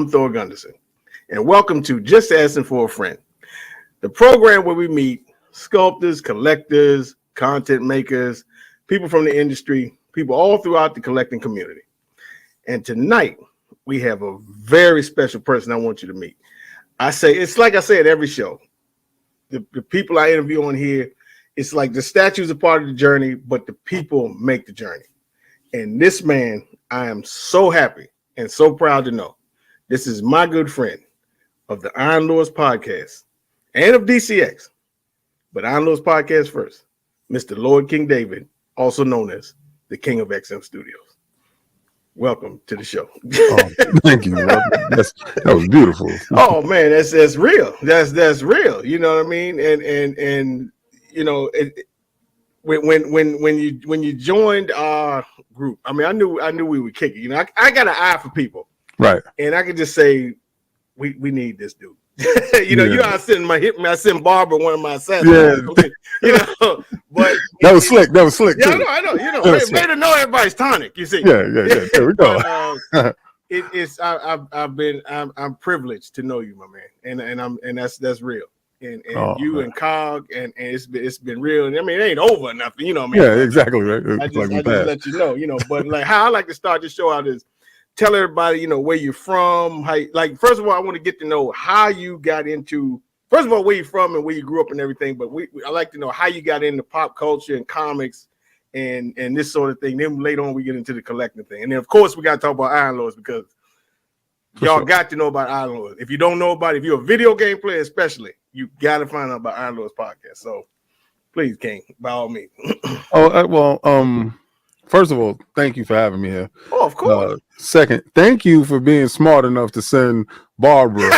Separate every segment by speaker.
Speaker 1: I'm Thor Gunderson, and welcome to Just Asking for a Friend, the program where we meet sculptors, collectors, content makers, people from the industry, people all throughout the collecting community. And tonight, we have a very special person I want you to meet. It's like I say at every show. The people I interview on here, it's like the statues are part of the journey, but the people make the journey. And this man, I am so happy and so proud to know. This is my good friend of the Iron Lords podcast and of DCX, but Iron Lords podcast first, Mr. Lord King David, also known as the King of XM Studios. Welcome to the show.
Speaker 2: Oh, thank you. That was beautiful.
Speaker 1: Oh man, that's real. That's real. You know what I mean? And you know, when you joined our group, I mean, I knew we would kick it. You know, I got an eye for people,
Speaker 2: right?
Speaker 1: And I could just say, we need this dude. You know, you are sending I sent Barbara one of my assassins. Yeah. You know, but
Speaker 2: that was slick. That was slick.
Speaker 1: Yeah,
Speaker 2: too.
Speaker 1: I know. You know, way to know everybody's tonic. You see.
Speaker 2: Yeah. There we go.
Speaker 1: But, I'm privileged to know you, my man, and that's real. And you man. And Cog and it's been real. And I mean, it ain't over or nothing. You know what I mean?
Speaker 2: Yeah, exactly. Right.
Speaker 1: I just let you know. You know, but like how I like to start this show out is tell everybody, you know, where you're from. How, like, first of all, I want to get to know how you got into. First of all, where you're from and where you grew up and everything. But I like to know how you got into pop culture and comics and this sort of thing. Then later on, we get into the collecting thing. And then, of course, we got to talk about Iron Lords because y'all got to know about Iron Lords. If you don't know about it, if you're a video game player especially, you got to find out about Iron Lords podcast. So please, King, by all means.
Speaker 2: First of all, thank you for having me here.
Speaker 1: Oh, of course.
Speaker 2: Second, thank you for being smart enough to send Barbara.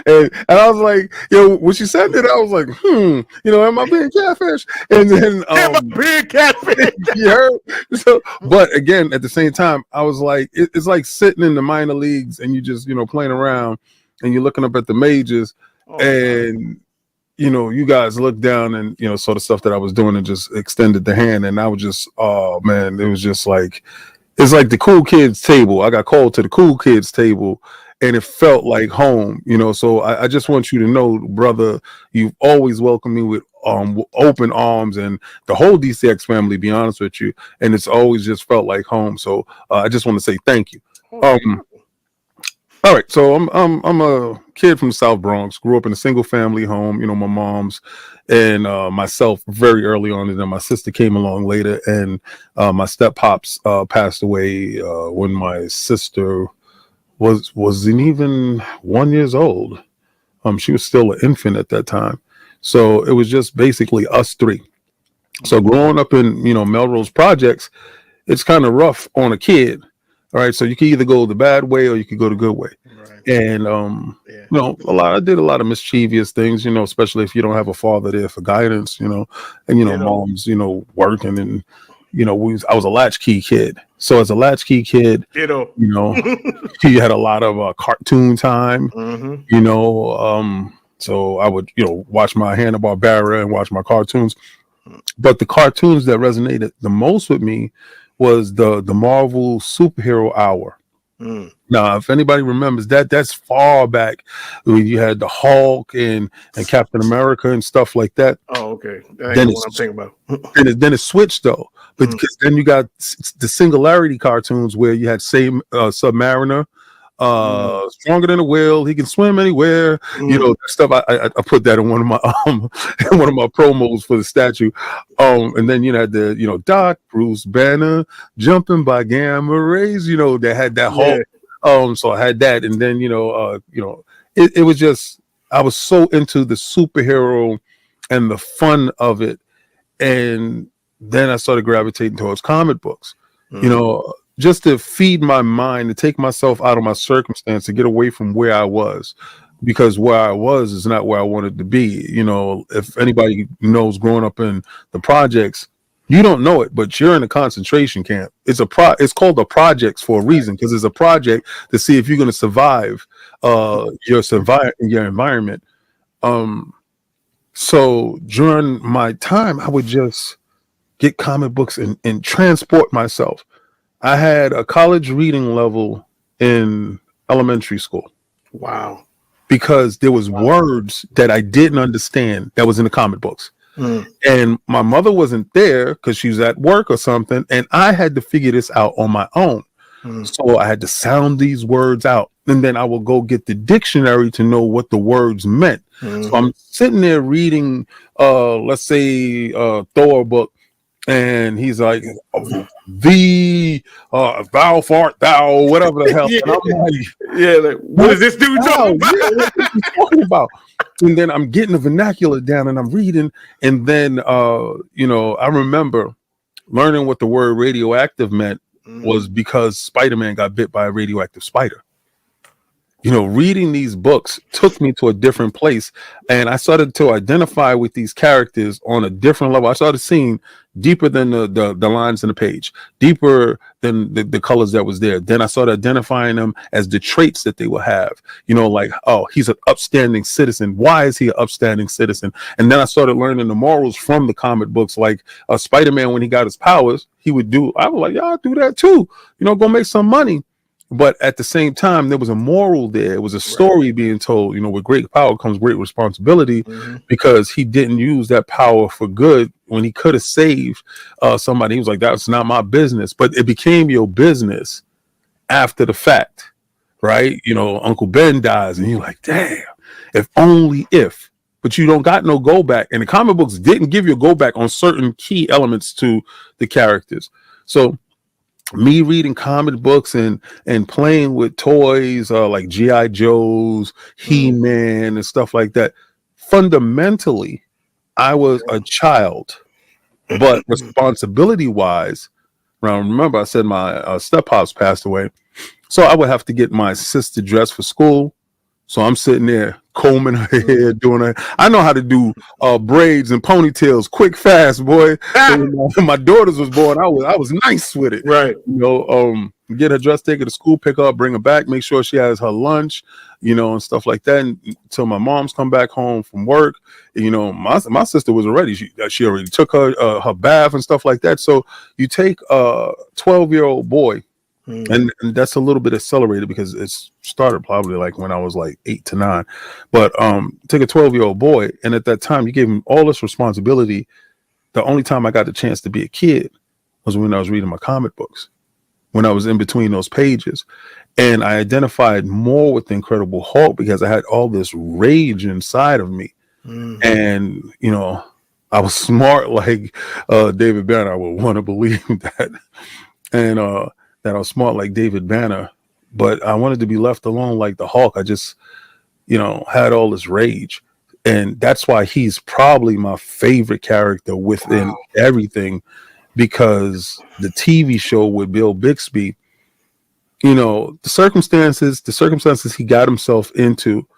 Speaker 2: and I was like, when she said that, I was like, you know, am I being catfish? And then
Speaker 1: am I being catfish?
Speaker 2: You heard? So, but again, at the same time, I was like, it's like sitting in the minor leagues and you just, you know, playing around and you're looking up at the majors and you know, you guys looked down and, you know, saw the stuff that I was doing and just extended the hand. And I was just, oh man, it was just like, it's like the cool kids table. I got called to the cool kids table and it felt like home, you know? So I just want you to know, brother, you've always welcomed me with open arms and the whole DCX family, be honest with you. And it's always just felt like home. So I just want to say thank you. All right, so I'm a kid from the South Bronx. Grew up in a single family home. You know, my mom's and myself very early on, and then my sister came along later. And my step pops passed away when my sister wasn't even 1 year old. She was still an infant at that time. So it was just basically us three. So growing up in Melrose Projects, it's kind of rough on a kid. All right, so you can either go the bad way or you could go the good way. Right. And you know, I did a lot of mischievous things, you know, especially if you don't have a father there for guidance, you know, and mom's, working, and I was a latchkey kid. So as a latchkey kid, you had a lot of cartoon time, so I would watch my Hanna-Barbera and watch my cartoons. But the cartoons that resonated the most with me was the Marvel Superhero Hour. Now, if anybody remembers that's far back when you had the Hulk and Captain America and stuff like that.
Speaker 1: Oh, okay. That ain't what I'm thinking about.
Speaker 2: then it switched though, because then you got the Singularity cartoons where you had Submariner, stronger than a whale, he can swim anywhere, that stuff. I put that in one of my one of my promos for the statue. And then had the Doc, Bruce Banner, jumping by gamma rays, they had that whole so I had that, and then it was just, I was so into the superhero and the fun of it, and then I started gravitating towards comic books. Just to feed my mind, to take myself out of my circumstance, to get away from where I was, because where I was is not where I wanted to be. If anybody knows, growing up in the projects, you don't know it, but you're in a concentration camp. It's called the projects for a reason, because it's a project to see if you're going to survive your environment. So during my time, I would just get comic books and transport myself. I had a college reading level in elementary school
Speaker 1: Wow.
Speaker 2: because there was words that I didn't understand that was in the comic books. And my mother wasn't there because she was at work or something, and I had to figure this out on my own. So I had to sound these words out, and then I will go get the dictionary to know what the words meant. So I'm sitting there reading, let's say, Thor book, and he's like, thou fart thou, whatever the hell. And I'm like,
Speaker 1: like, what is this dude talking about?
Speaker 2: What is he talking about? And then I'm getting the vernacular down and I'm reading. And then, I remember learning what the word radioactive meant was because Spider-Man got bit by a radioactive spider. Reading these books took me to a different place, and I started to identify with these characters on a different level. I started seeing deeper than the lines in the page, deeper than the colors that was there. Then I started identifying them as the traits that they will have, like, oh, he's an upstanding citizen. Why is he an upstanding citizen? And then I started learning the morals from the comic books, like Spider-Man, when he got his powers, I was like, yeah, I'll do that too, go make some money. But at the same time, there was a moral there. It was a story being told, with great power comes great responsibility, because he didn't use that power for good when he could have saved somebody. He was like, that's not my business. But it became your business after the fact, right? Uncle Ben dies and you're like, damn, if only if. But you don't got no go back. And the comic books didn't give you a go back on certain key elements to the characters. So me reading comic books and playing with toys like G.I. Joes, He-Man, and stuff like that. Fundamentally, I was a child, but responsibility-wise, remember I said my step-pops passed away, so I would have to get my sister dressed for school. So I'm sitting there combing her hair, doing it. I know how to do braids and ponytails quick, fast, boy. When my daughters was born, I was nice with it. Right. Get her dressed, take her to school, pick her up, bring her back, make sure she has her lunch, and stuff like that. Until my mom's come back home from work. My sister was already, she already took her bath and stuff like that. So you take a 12-year-old boy, and that's a little bit accelerated because it started probably like when I was like 8 to 9. But take a 12-year-old boy, and at that time you gave him all this responsibility. The only time I got the chance to be a kid was when I was reading my comic books, when I was in between those pages. And I identified more with the Incredible Hulk because I had all this rage inside of me. And, I was smart like David Banner. I would want to believe that. And that I was smart like David Banner, but I wanted to be left alone like the Hulk. I just, had all this rage. And that's why he's probably my favorite character within everything, because the TV show with Bill Bixby, the circumstances he got himself into,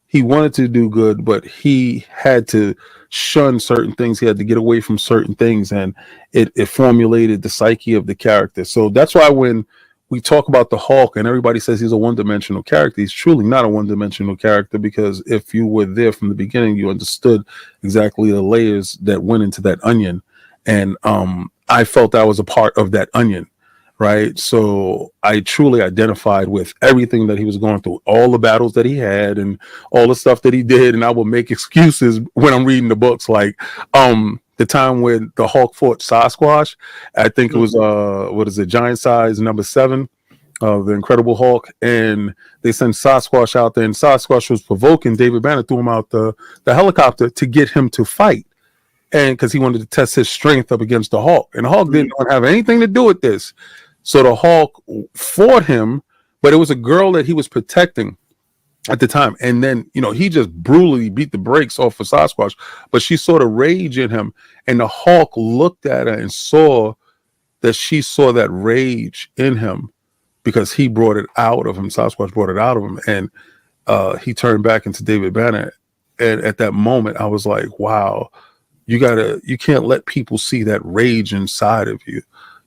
Speaker 2: he wanted to do good, but he had to shun certain things. He had to get away from certain things, and it formulated the psyche of the character. So that's why when we talk about the Hulk and everybody says he's a one-dimensional character, he's truly not a one-dimensional character, because if you were there from the beginning, you understood exactly the layers that went into that onion. And I felt I was a part of that onion. Right. So I truly identified with everything that he was going through, all the battles that he had and all the stuff that he did. And I will make excuses when I'm reading the books, like the time when the Hulk fought Sasquatch. I think it was Giant Size number 7 of the Incredible Hulk. And they sent Sasquatch out there, and Sasquatch was provoking David Banner, threw him out the helicopter to get him to fight. And because he wanted to test his strength up against the Hulk. And the Hulk didn't have anything to do with this. So the Hulk fought him, but it was a girl that he was protecting at the time. And then, he just brutally beat the brakes off of Sasquatch, but she saw the rage in him. And the Hulk looked at her and saw that she saw that rage in him because he brought it out of him. Sasquatch brought it out of him. And he turned back into David Banner. And at that moment, I was like, wow, you can't let people see that rage inside of you.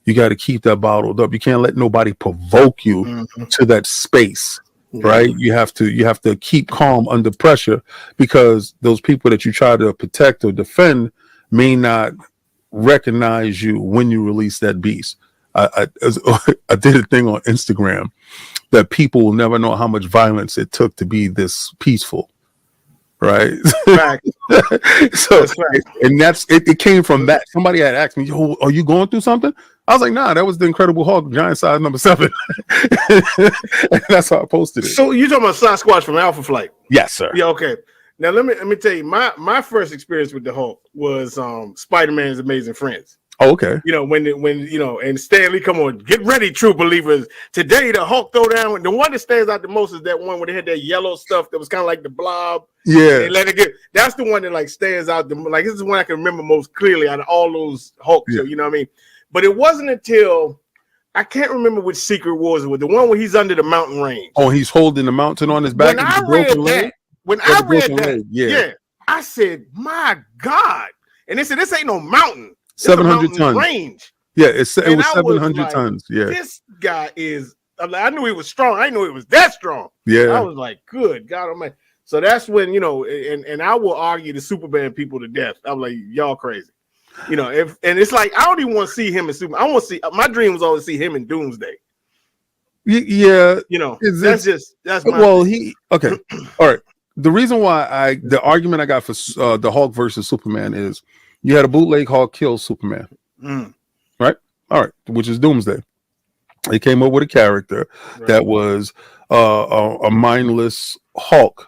Speaker 2: You got to keep that bottled up. You can't let nobody provoke you to that space, right? You have to keep calm under pressure, because those people that you try to protect or defend may not recognize you when you release that beast. I did a thing on Instagram that people will never know how much violence it took to be this peaceful. Right.
Speaker 1: Fact.
Speaker 2: So, and that's it. It came from that. Somebody had asked me, "Yo, are you going through something?" I was like, "Nah, that was the Incredible Hulk, giant size number 7." And that's how I posted it.
Speaker 1: So you talking about Sasquatch from Alpha Flight?
Speaker 2: Yes, sir.
Speaker 1: Yeah. Okay. Now let me tell you, my first experience with the Hulk was Spider-Man's Amazing Friends.
Speaker 2: Oh, okay.
Speaker 1: You know, when you know, and Stanley, come on, get ready, true believers. Today, the Hulk throwdown. The one that stands out the most is that one where they had that yellow stuff that was kind of like the blob.
Speaker 2: Yeah.
Speaker 1: And let it get. That's the one that like stands out. Like this is the one I can remember most clearly out of all those Hulk shows. You know what I mean? But it wasn't until I can't remember which Secret Wars it was. The one where he's under the mountain range.
Speaker 2: Oh, he's holding the mountain on his back.
Speaker 1: When I read that, yeah, I said, "My God!" And they said, "This ain't no mountain.
Speaker 2: 700 tons
Speaker 1: range."
Speaker 2: Yeah, it was 700 tons. Yeah,
Speaker 1: this guy is. I knew he was strong. I didn't know he was that strong.
Speaker 2: Yeah,
Speaker 1: I was like, "Good God Almighty!" So that's when and I will argue the Superman people to death. I'm like, y'all crazy, and it's like I don't even want to see him in Superman. I want to see. My dream was always to see him in Doomsday.
Speaker 2: Yeah,
Speaker 1: that's my
Speaker 2: okay. All right. The reason why the argument I got for the Hulk versus Superman is you had a bootleg Hulk kill Superman, right? All right, which is Doomsday. They came up with a character that was a mindless Hulk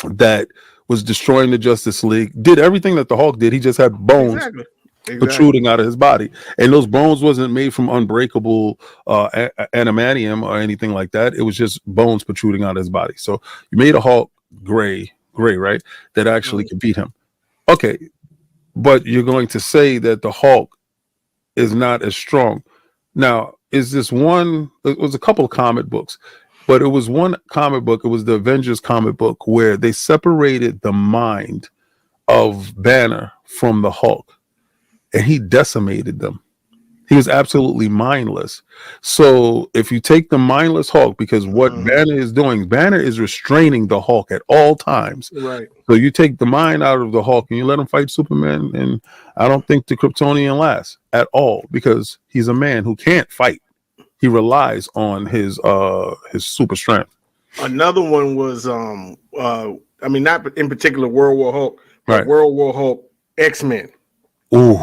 Speaker 2: that was destroying the Justice League. Did everything that the Hulk did. He just had bones protruding out of his body, and those bones wasn't made from unbreakable adamantium or anything like that. It was just bones protruding out of his body. So you made a Hulk gray, right? That actually could beat him. Okay, but you're going to say that the Hulk is not as strong. Now, is this one? It was a couple of comic books, but it was one comic book. It was the Avengers comic book where they separated the mind of Banner from the Hulk, and he decimated them. He was absolutely mindless. So if you take the mindless Hulk, because what Banner is doing, Banner is restraining the Hulk at all times.
Speaker 1: Right.
Speaker 2: So you take the mind out of the Hulk and you let him fight Superman, and I don't think the Kryptonian lasts at all because he's a man who can't fight. He relies on his super strength. Another
Speaker 1: one was not in particular World War Hulk, but
Speaker 2: right.
Speaker 1: World War Hulk X-Men.
Speaker 2: Ooh.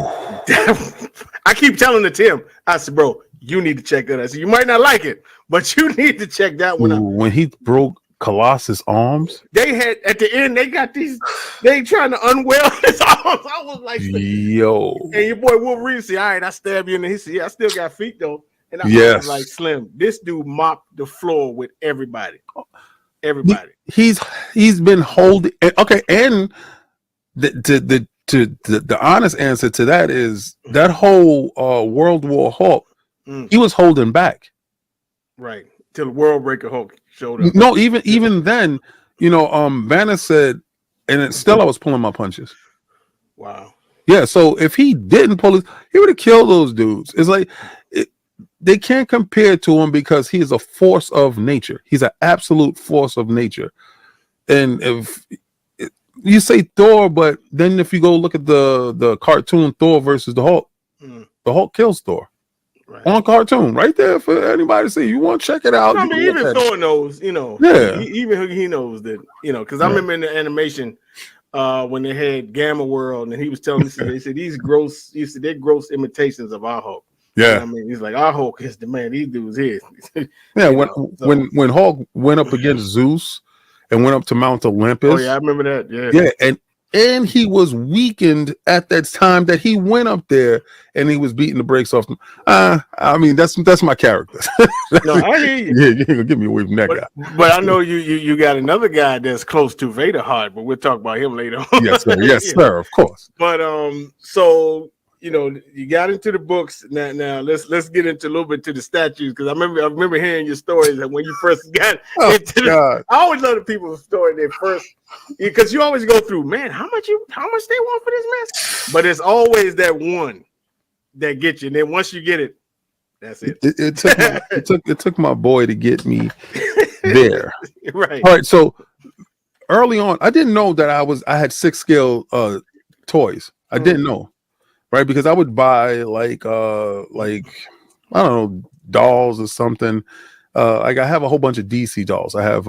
Speaker 1: I keep telling the Tim, I said, bro, you need to check that out. I said, you might not like it, but you need to check that one out.
Speaker 2: When he broke Colossus' arms,
Speaker 1: they had at the end, they got they trying to unweld his arms. I was like,
Speaker 2: yo.
Speaker 1: And your boy Wolverine said, all right, I stab you in the he said, yeah, I still got feet though. And I was like, Slim, this dude mopped the floor with everybody. Everybody.
Speaker 2: He's been holding okay, and the honest answer to that is that whole World War Hulk, he was holding back.
Speaker 1: Right. Till World Breaker Hulk showed up.
Speaker 2: No, even then, Banner said, and still I was pulling my punches.
Speaker 1: Wow.
Speaker 2: Yeah, so if he didn't pull he would have killed those dudes. It's like they can't compare to him because he is a force of nature. He's an absolute force of nature. And if you say Thor, but then if you go look at the cartoon Thor versus the Hulk, the Hulk kills Thor on cartoon right there for anybody to see. You want to check it out?
Speaker 1: I mean, even Thor knows,
Speaker 2: Yeah,
Speaker 1: even he knows that, because I remember in the animation when they had Gamma World, and he was telling me, they said they're gross imitations of our Hulk.
Speaker 2: Yeah,
Speaker 1: I mean, he's like, our Hulk is the man. These dudes here.
Speaker 2: Yeah, when Hulk went up against Zeus and went up to Mount Olympus.
Speaker 1: Oh yeah, I remember that.
Speaker 2: Yeah, and he was weakened at that time that he went up there and he was beating the brakes off him. I mean, that's my character.
Speaker 1: No, I hear you.
Speaker 2: Yeah, you ain't gonna get me away from that guy.
Speaker 1: But I know you got another guy that's close to Vader hard, but we'll talk about him later on.
Speaker 2: Yes, sir. Yes, sir. Of course.
Speaker 1: But so you got into the books. Now let's get into a little bit to the statues, because I remember hearing your stories that when you first got into I always love the people's story their first, because you always go through, man, how much they want for this mess? But it's always that one that gets you, and then once you get it, that's it.
Speaker 2: It took my boy to get me there.
Speaker 1: Right.
Speaker 2: All right. So early on, I didn't know that I had 6 scale toys. I didn't know. Right, because I would buy like I don't know, dolls or something, like I have a whole bunch of DC dolls. I have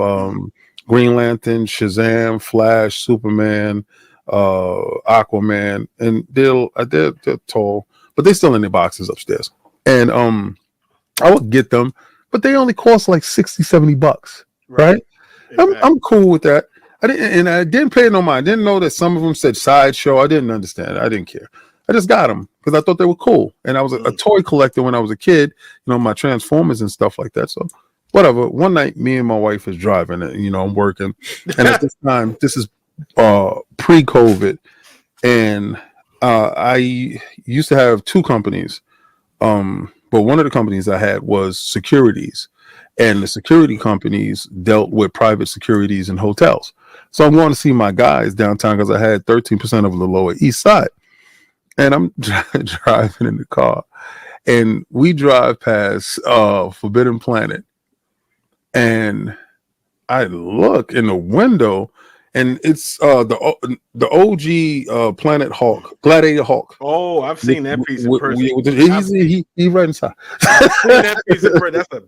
Speaker 2: Green Lantern, Shazam, Flash, Superman, Aquaman, and they're tall, but they're still in their boxes upstairs. And I would get them, but they only cost like $60-$70, right? Exactly. I'm cool with that. I didn't pay no mind. I didn't know that some of them said sideshow. I didn't understand. I didn't care. I just got them because I thought they were cool. And I was a toy collector when I was a kid, my Transformers and stuff like that. So whatever. One night, me and my wife is driving, and I'm working. And at this time, this is pre-COVID, and I used to have two companies. But one of the companies I had was securities, and the security companies dealt with private securities and hotels. So I'm going to see my guys downtown because I had 13% of the Lower East Side. And I'm driving in the car, and we drive past Forbidden Planet, and I look in the window, and it's the OG Planet Hulk, Gladiator Hulk.
Speaker 1: Oh, I've seen that piece in person.
Speaker 2: He's right inside.
Speaker 1: I've seen that piece in person. That's a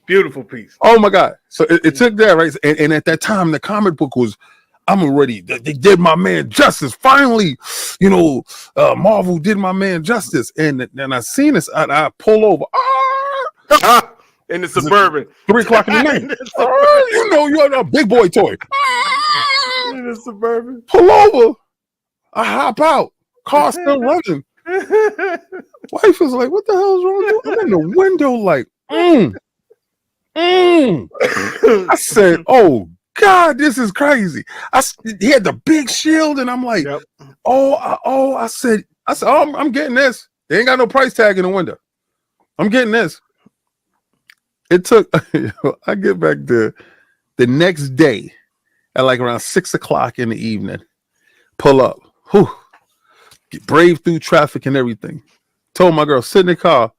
Speaker 1: beautiful piece.
Speaker 2: Oh my God! So it took that, right? And at that time, the comic book was. They did my man justice. Finally, Marvel did my man justice. And then I seen this, and I pull over.
Speaker 1: In the Suburban.
Speaker 2: 3:00 in the night. You're a big boy toy.
Speaker 1: In the Suburban.
Speaker 2: Pull over. I hop out. Car still running. Wife is like, what the hell is wrong with you? I'm in the window like, I said, oh, God, this is crazy. He had the big shield, and I'm like, yep. I said, I'm getting this. They ain't got no price tag in the window. I'm getting this. It took, I get back the next day at like around 6:00 in the evening, pull up, brave through traffic and everything. Told my girl, sit in the car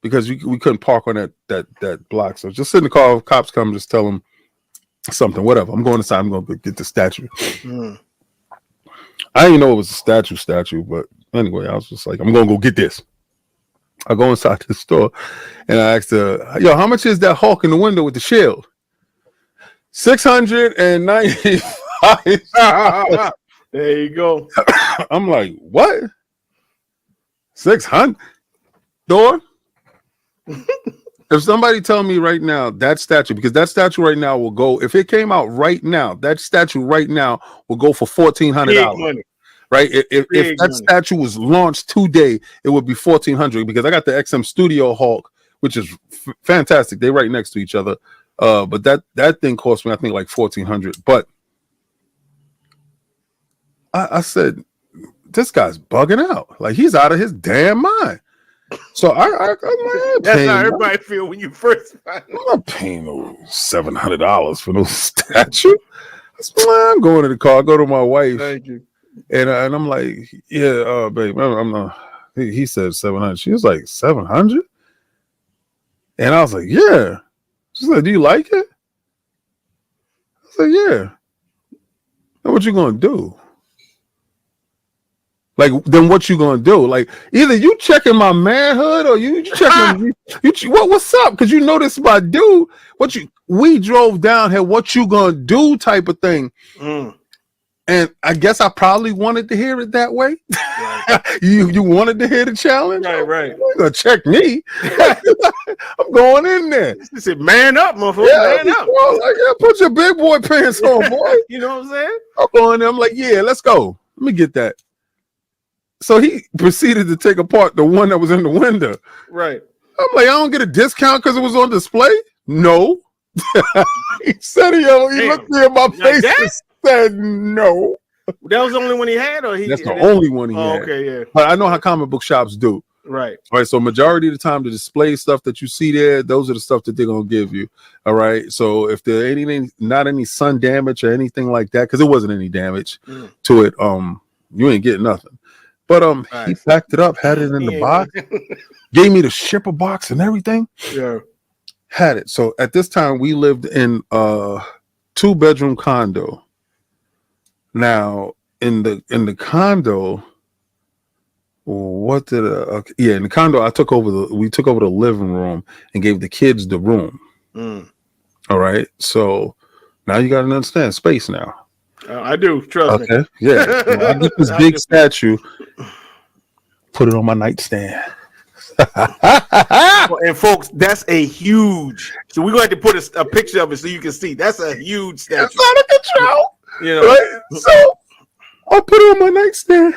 Speaker 2: because we couldn't park on that block. So just sit in the car. If cops come, just tell them something, whatever. I'm going inside. I'm going to get the statue. I didn't know it was a statue, but anyway, I was just like, I'm going to go get this. I go inside the store, and I asked her, yo, how much is that Hulk in the window with the shield? $695.
Speaker 1: There you go.
Speaker 2: I'm like, what? 600? Door? If somebody tell me right now that statue, because that statue right now will go, if it came out right now, that statue right now will go for $1,400. Right? If that statue was launched today, it would be $1,400 because I got the XM Studio Hulk, which is fantastic. They right next to each other. But that thing cost me, I think, like $1,400. But I said, this guy's bugging out. Like, he's out of his damn mind. So
Speaker 1: that's how everybody feel when you first find it.
Speaker 2: I'm not paying no $700 for no statue. I'm going to the car. I go to my wife.
Speaker 1: Thank you.
Speaker 2: And I'm like, yeah, babe, I'm not. He said 700. She was like, 700? And I was like, yeah. She said, do you like it? I said, yeah. Now what you gonna do? Like, then what you gonna do? Like, either you checking my manhood or you checking what's up? Because this my dude. We drove down here. What you gonna do? Type of thing. And I guess I probably wanted to hear it that way. Right. You wanted to hear the challenge?
Speaker 1: Right.
Speaker 2: You're gonna check me. I'm going in there.
Speaker 1: She said, man up, motherfucker.
Speaker 2: Yeah,
Speaker 1: man up.
Speaker 2: Like, yeah, put your big boy pants on, boy.
Speaker 1: You know what I'm saying?
Speaker 2: I'm going there. I'm like, yeah, let's go. Let me get that. So he proceeded to take apart the one that was in the window.
Speaker 1: Right.
Speaker 2: I'm like, I don't get a discount because it was on display? No. He said, he looked me in my face and said no.
Speaker 1: That was the only one he had, or
Speaker 2: that's the only one he had.
Speaker 1: Okay, yeah.
Speaker 2: But I know how comic book shops do.
Speaker 1: Right.
Speaker 2: All right. So majority of the time, the display stuff that you see there, those are the stuff that they're gonna give you. All right. So if there anything, not any sun damage or anything like that, because it wasn't any damage to it, you ain't getting nothing. But nice. He packed it up, had it in the box, gave me the shipper box and everything.
Speaker 1: Yeah.
Speaker 2: Had it. So at this time, we lived in a 2-bedroom condo. Now in the condo, in the condo, we took over the living room and gave the kids the room.
Speaker 1: Mm.
Speaker 2: All right. So now you got to understand space now.
Speaker 1: I do. Trust me.
Speaker 2: Okay. Yeah. So I get this
Speaker 1: I
Speaker 2: big
Speaker 1: do.
Speaker 2: statue, put it on my nightstand.
Speaker 1: And folks, that's a huge. So we're going to have to put a picture of it so you can see. That's a huge statue.
Speaker 2: It's out of control.
Speaker 1: You know.
Speaker 2: Right? So I put it on my nightstand,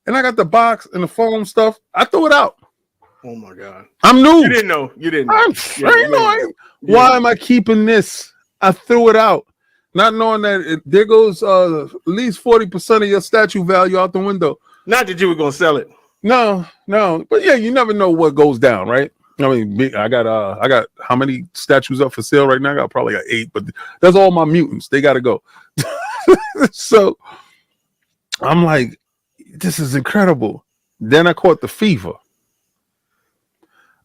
Speaker 2: and I got the box and the foam stuff. I threw it out.
Speaker 1: Oh my God!
Speaker 2: I'm new.
Speaker 1: You didn't know. You didn't know.
Speaker 2: I'm Why am I keeping this? I threw it out, not knowing that there goes at least 40% of your statue value out the window.
Speaker 1: Not that you were gonna sell it.
Speaker 2: No, but yeah, you never know what goes down, right? I mean, I got how many statues up for sale right now? I got probably 8, but that's all my mutants. They got to go. So I'm like, this is incredible. Then I caught the fever.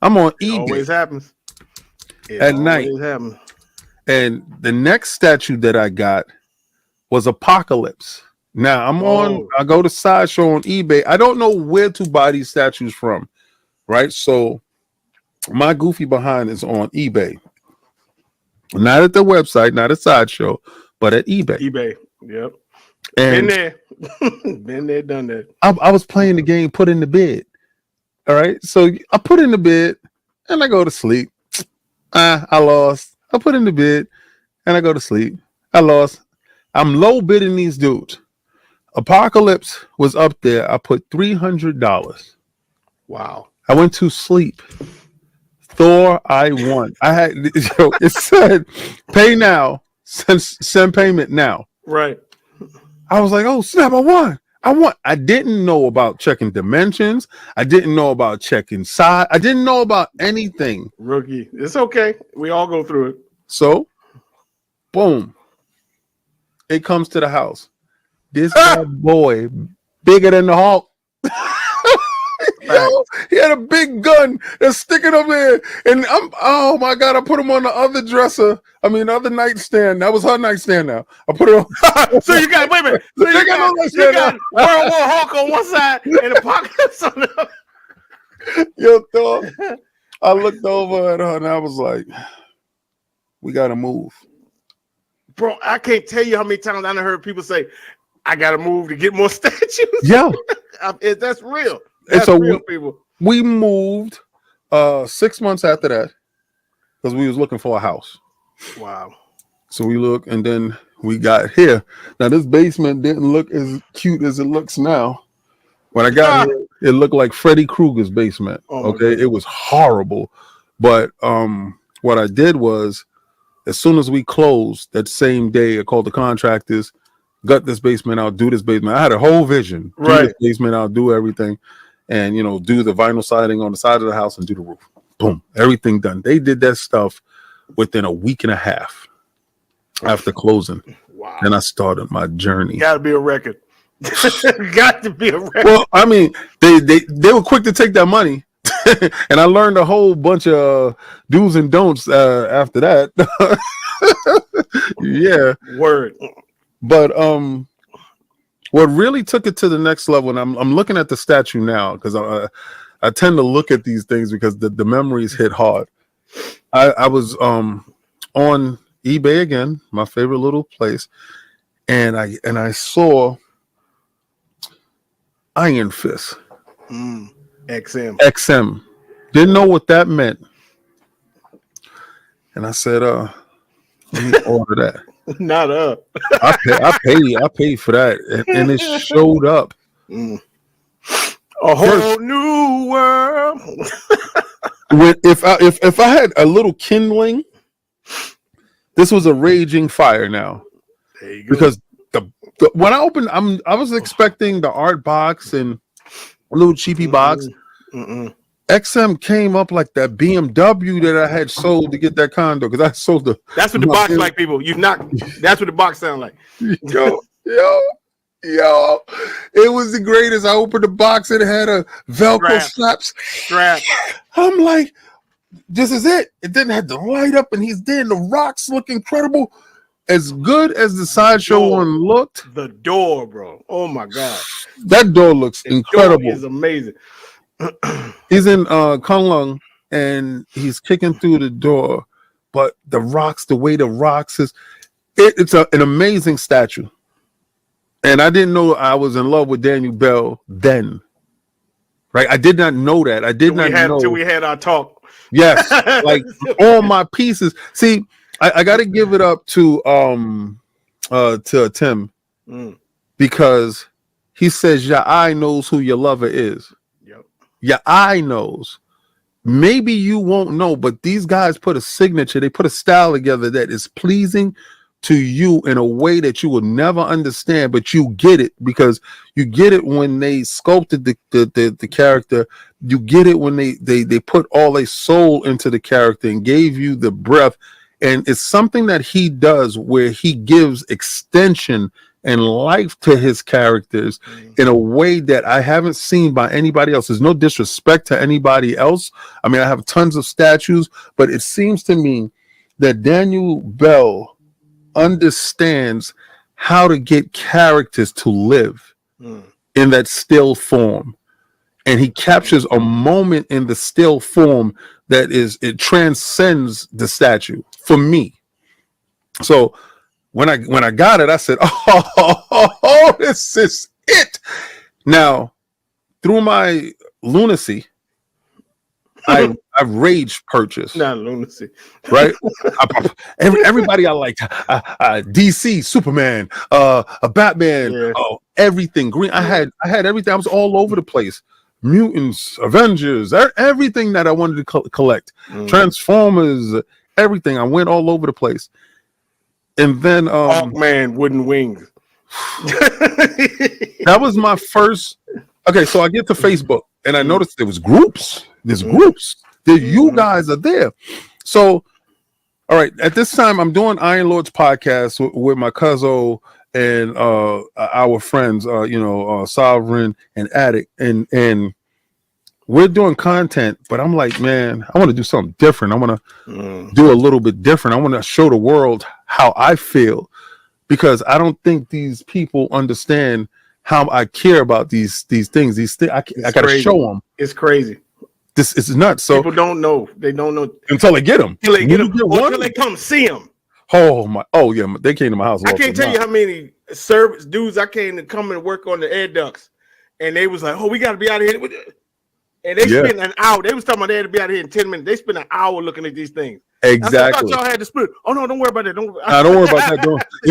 Speaker 2: I'm on eBay.
Speaker 1: Always happens.
Speaker 2: At night.
Speaker 1: Happens.
Speaker 2: And the next statue that I got was Apocalypse. Now I go to Sideshow on eBay. I don't know where to buy these statues from, right? So my goofy behind is on eBay. Not at the website, not at Sideshow, but at eBay.
Speaker 1: eBay. Yep.
Speaker 2: And
Speaker 1: been there. Been there, done that.
Speaker 2: I was playing the game, put in the bid. All right. So I put in the bid and I go to sleep. I lost. I put in the bid and I go to sleep. I lost. I'm low bidding these dudes. Apocalypse was up there. I put $300.
Speaker 1: Wow.
Speaker 2: I went to sleep. Thor, I won. I had it said pay now, send payment now.
Speaker 1: Right.
Speaker 2: I was like, oh snap, I won. I didn't know about checking dimensions. I didn't know about checking size. I didn't know about anything.
Speaker 1: Rookie. It's okay. We all go through it.
Speaker 2: So, boom. It comes to the house. This bad boy, bigger than the Hulk. Yo, he had a big gun that's sticking up there. And oh my God, I put him on the other dresser. I mean, the other nightstand. That was her nightstand now. I put it on.
Speaker 1: So you got, wait a minute. So you got World War Hulk on one side and Apocalypse on the other.
Speaker 2: Yo, Thor, I looked over at her and I was like, we got to move.
Speaker 1: Bro, I can't tell you how many times I heard people say, I got to move to get more statues.
Speaker 2: Yeah.
Speaker 1: That's real. That's real, people.
Speaker 2: We moved 6 months after that because we was looking for a house.
Speaker 1: Wow.
Speaker 2: So we look and then we got here. Now this basement didn't look as cute as it looks now. When I got here, it looked like Freddy Krueger's basement. Okay, it was horrible. But what I did was, as soon as we closed that same day, I called the contractors, gut this basement out, do this basement. I had a whole vision. Do this basement out, do everything. And, do the vinyl siding on the side of the house and do the roof. Boom. Everything done. They did that stuff within a week and a half after closing.
Speaker 1: Wow.
Speaker 2: And I started my journey.
Speaker 1: Got to be a record. Got to be a record.
Speaker 2: Well, I mean, they were quick to take that money. And I learned a whole bunch of do's and don'ts after that. Yeah.
Speaker 1: Word.
Speaker 2: But what really took it to the next level, and I'm looking at the statue now because I tend to look at these things because the memories hit hard. I was on eBay again, my favorite little place, and I saw Iron Fist. XM. Didn't know what that meant. And I said, let me order that.
Speaker 1: Not up.
Speaker 2: I paid for that, and it showed up.
Speaker 1: A whole new world.
Speaker 2: If I had a little kindling, this was a raging fire now.
Speaker 1: There you go.
Speaker 2: Because when I opened, I was expecting the art box and a little cheapy box. XM came up like that BMW that I had sold to get that condo because I sold the.
Speaker 1: That's what the box like, people. You knock. That's what the box sound like.
Speaker 2: Yo, it was the greatest. I opened the box and it had a Velcro strap. I'm like, this is it. It didn't have the light up, and he's there. And the rocks look incredible. As good as the Sideshow one looked,
Speaker 1: the door, bro. Oh my God,
Speaker 2: that door looks incredible.
Speaker 1: Door is amazing.
Speaker 2: He's in Kunlun and he's kicking through the door but the way the rocks is, it's an amazing statue. And I didn't know I was in love with Daniel Bell then. Right? I did not know that. I did not know
Speaker 1: until we had our talk.
Speaker 2: Yes, like all my pieces. See, I got to give it up to Tim because he says your eye knows who your lover is.
Speaker 1: Yep.
Speaker 2: Your eye knows. Maybe you won't know, but these guys put a signature. They put a style together that is pleasing to you in a way that you will never understand, but you get it because you get it when they sculpted the character. You get it when they put all their soul into the character and gave you the breath. And it's something that he does where he gives extension and life to his characters in a way that I haven't seen by anybody else. There's no disrespect to anybody else. I mean, I have tons of statues, but it seems to me that Daniel Bell understands how to get characters to live in that still form, and he captures a moment in the still form that it transcends the statue for me. So when I got it, I said, oh, this is it. Now, through my lunacy, I rage purchased.
Speaker 1: Not lunacy,
Speaker 2: right? Everybody I liked, DC, Superman, a Batman, everything green. I had everything. I was all over the place. Mutants, Avengers, everything that I wanted to collect. Transformers, everything. I went all over the place. And then
Speaker 1: Hawkman wooden wings.
Speaker 2: That was my first. Okay, so I get to Facebook and I noticed there was groups. There's groups. You guys are there. So, all right. At this time, I'm doing Iron Lord's podcast with my cousin and our friends, Sovereign and Addict, and we're doing content. But I'm like, man, I want to do something different. I want to do a little bit different. I want to show the world how I feel, because I don't think these people understand how I care about these things. I got to show them.
Speaker 1: It's crazy.
Speaker 2: This is nuts. So
Speaker 1: people don't know. They don't know
Speaker 2: until they get them.
Speaker 1: Until they get them. Until they come see them.
Speaker 2: Oh my! Oh yeah, they came to my house.
Speaker 1: I can't tell you how many service dudes I came to come and work on the air ducts, and they was like, "Oh, we got to be out of here." And they spent an hour. They was talking about they had to be out of here in 10 minutes. They spent an hour looking at these things.
Speaker 2: Exactly.
Speaker 1: I thought y'all had to split. Oh no, don't worry about that. Don't worry
Speaker 2: about that.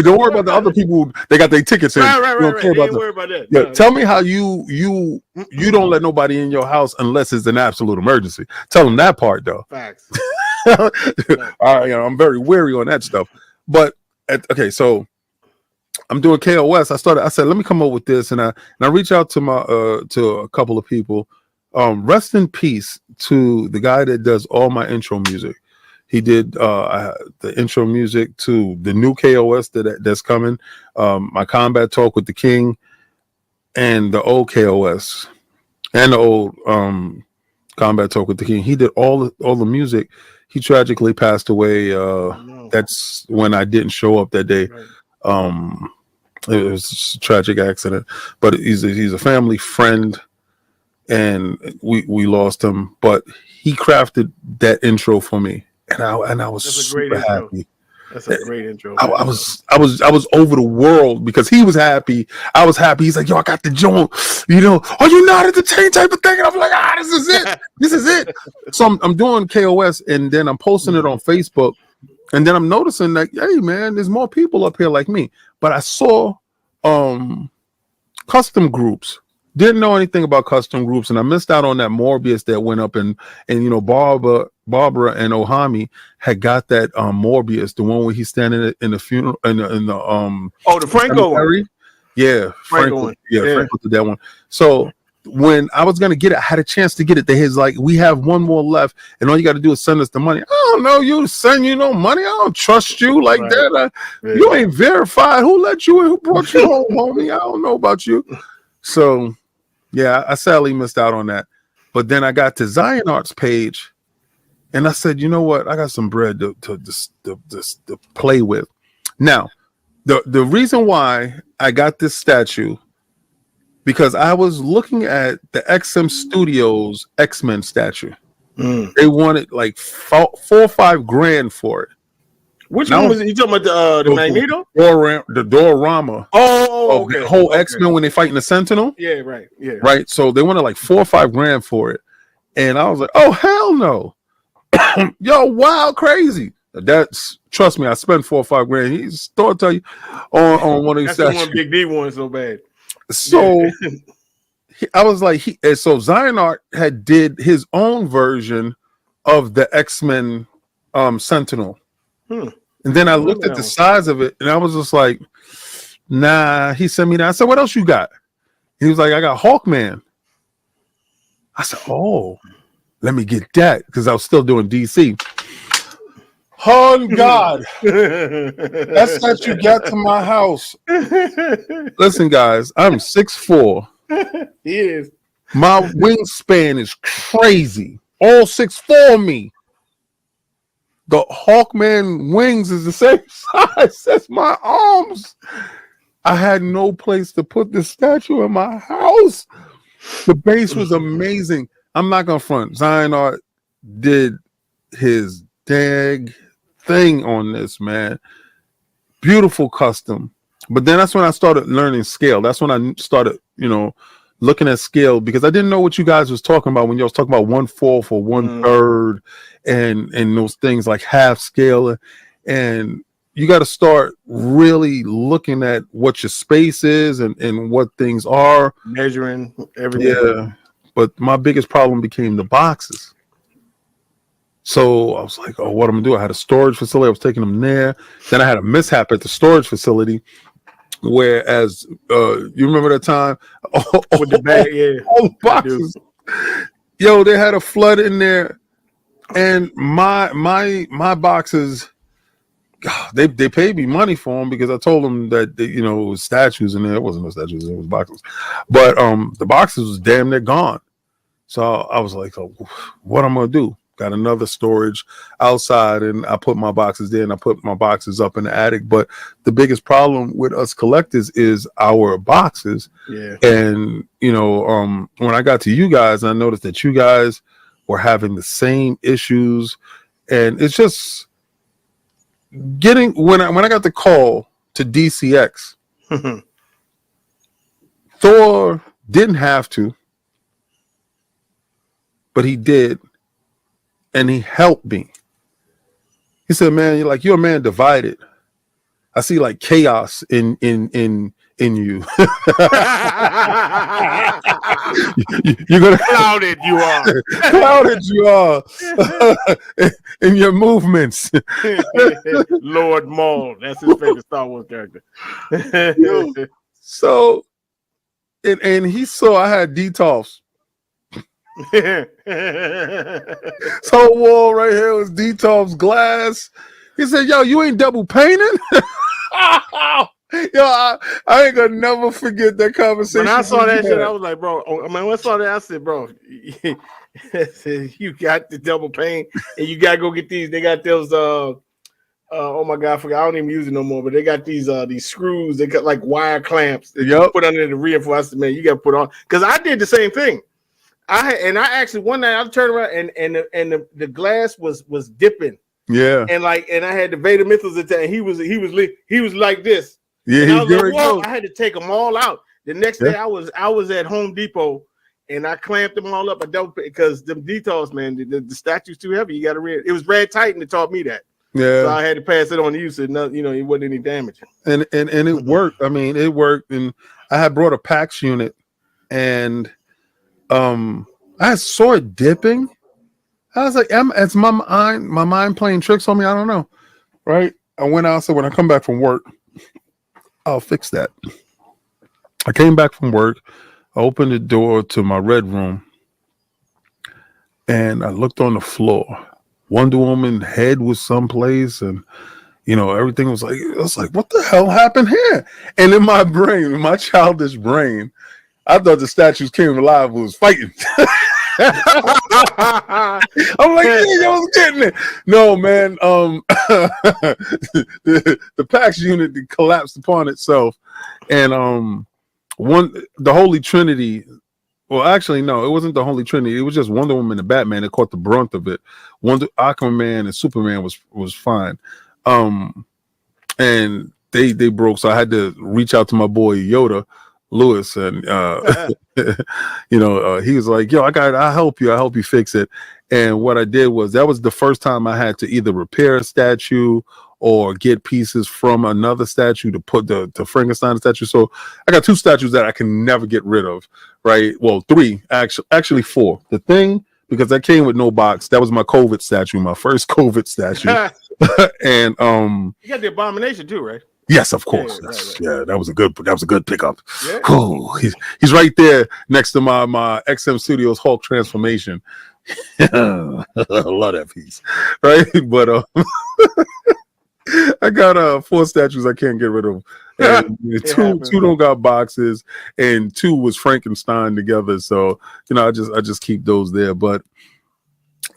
Speaker 2: Don't worry about the other people. They got their tickets in.
Speaker 1: Right.
Speaker 2: Don't care about
Speaker 1: worry about that.
Speaker 2: Yeah. No. Tell me how you don't let nobody in your house unless it's an absolute emergency. Tell them that part though.
Speaker 1: Facts.
Speaker 2: All right, I'm very wary on that stuff. But okay, so I'm doing KOS. I said, let me come up with this, and I reach out to my to a couple of people. Rest in peace to the guy that does all my intro music. He did the intro music to the new KOS that's coming, my Combat Talk with the King, and the old KOS, and the old Combat Talk with the King. He did all the music. He tragically passed away. That's when I didn't show up that day. Right. It was a tragic accident, but he's a family friend, and we lost him. But he crafted that intro for me. And I was super happy.
Speaker 1: That's a great intro.
Speaker 2: I was over the world because he was happy. I was happy. He's like, yo, I got the joint. Are you not entertained type of thing? And I'm like, this is it. This is it. So I'm doing KOS, and then I'm posting it on Facebook, and then I'm noticing that, hey man, there's more people up here like me. But I saw custom groups. Didn't know anything about custom groups, and I missed out on that Morbius that went up, and Barbara and Ohami had got that Morbius, the one where he's standing in the funeral in the
Speaker 1: Franco one.
Speaker 2: Yeah, Franco did that one. So when I was gonna get it, I had a chance to get it. They was like, we have one more left, and all you got to do is send us the money. I don't know you send you no money. I don't trust you like that. You ain't verified. Who let you in? Who brought you home, homie? I don't know about you. So. Yeah, I sadly missed out on that. But then I got to Zion Art's page, and I said, you know what? I got some bread to play with. Now, the reason why I got this statue, because I was looking at the XM Studios X-Men statue. They wanted like $4 or $5 grand for it.
Speaker 1: Which
Speaker 2: Now,
Speaker 1: one was it? You talking about the Magneto?
Speaker 2: The Dorama
Speaker 1: Oh,
Speaker 2: of
Speaker 1: okay.
Speaker 2: the whole X-Men when they fighting the Sentinel.
Speaker 1: Yeah, right. Yeah.
Speaker 2: Right. So they wanted like $4 or $5 grand for it. And I was like, oh, hell no. Yo, wild crazy. That's, trust me, I spent $4 or $5 grand. He's still tell you on one of these
Speaker 1: That's
Speaker 2: statues.
Speaker 1: the one Big D wants so bad.
Speaker 2: So I was like, so Zion Art had did his own version of the X-Men Sentinel. And then I looked at the size of it and I was just like, nah. He sent me that. I said, what else you got? He was like, I got Hawkman. I said, oh, let me get that, because I was still doing DC. Oh God, that's that you got to my house. Listen, guys, I'm 6'4".
Speaker 1: He is.
Speaker 2: My wingspan is crazy. All 6'4" me. The Hawkman wings is the same size as my arms. I had no place to put this statue in my house. The base was amazing. I'm not gonna front. Zion Art did his dag thing on this, man. Beautiful custom. But then that's when I started learning scale. That's when I started, looking at scale, because I didn't know what you guys was talking about when you was talking about 1/4 or 1/3 and those things like half scale. And you got to start really looking at what your space is and what things are.
Speaker 1: Measuring everything.
Speaker 2: Yeah. But my biggest problem became the boxes. So I was like, oh, what I'm going to do? I had a storage facility. I was taking them there. Then I had a mishap at the storage facility. Whereas, you remember that time?
Speaker 1: With the bag, yeah.
Speaker 2: All the boxes. Yo, they had a flood in there. And my boxes, they paid me money for them because I told them that it was statues in there. It wasn't no statues, it was boxes. But the boxes was damn near gone. So I was like, oh, what I'm gonna do? Got another storage outside, and I put my boxes there, and I put my boxes up in the attic. But the biggest problem with us collectors is our boxes.
Speaker 1: Yeah.
Speaker 2: And when I got to you guys, I noticed that you guys were having the same issues, and it's just getting when I got the call to DCX, Thor didn't have to, but he did, and he helped me. He said, "Man, you're a man divided. I see like chaos in you. You're gonna
Speaker 1: clouded. You are
Speaker 2: clouded. You are in your movements."
Speaker 1: Lord Maul, that's his favorite Star Wars character.
Speaker 2: So, and he saw I had DTOFs. This whole wall right here was DTOF's glass. He said, "Yo, you ain't double painting." Yo, I ain't gonna never forget that conversation.
Speaker 1: When I saw that shit, I was like, bro. When I saw that, I said, bro, you got the double paint, and you gotta go get these. They got those. Oh my God, I forgot. I don't even use it no more. But they got these screws. They got like wire clamps that you put under the reinforcement. I said, man, you gotta put on, because I did the same thing. I actually one night I turned around and the glass was dipping. Yeah. And I had the Vader Mythos attack, and he was like this. Yeah, I was like, whoa, I had to take them all out. The next day I was at Home Depot, and I clamped them all up. I double, because them details, man, the statue's too heavy. You got to read. It was Red Titan that taught me that. Yeah. So I had to pass it on to you, so no, it wasn't any damage. And it worked. I mean, it worked. And I had brought a PAX unit, and I saw it dipping. I was like, it's my mind playing tricks on me. I don't know. Right. I went out, so when I come back from work, I'll fix that. I came back from work. I opened the door to my red room, and I looked on the floor. Wonder Woman head was someplace, and everything was like, I was like, what the hell happened here? And in my brain, in my childish brain, I thought the statues came alive and was fighting. I'm like, yeah, I was getting it. No, man. The PAX unit collapsed upon itself, and the Holy Trinity. Well, actually, no, it wasn't the Holy Trinity. It was just Wonder Woman and Batman that caught the brunt of it. Aquaman and Superman was fine.
Speaker 2: And they broke, so I had to reach out to my boy Yoda Lewis, and he was like, "Yo, I'll help you fix it." And what I did was, that was the first time I had to either repair a statue or get pieces from another statue to put the Frankenstein statue. So I got 2 statues that I can never get rid of, right? Well, 3, actually 4. The Thing, because that came with no box. That was my COVID statue, my first COVID statue. And
Speaker 1: you got the Abomination too, right?
Speaker 2: Yes, of course.
Speaker 1: Yeah, right.
Speaker 2: Yeah, that was a good pickup.
Speaker 1: Yeah.
Speaker 2: Oh, he's right there next to my XM Studios Hulk transformation. I love that piece, right? But I got 4 statues I can't get rid of. And two don't got boxes, and 2 was Frankenstein together. So I just keep those there. But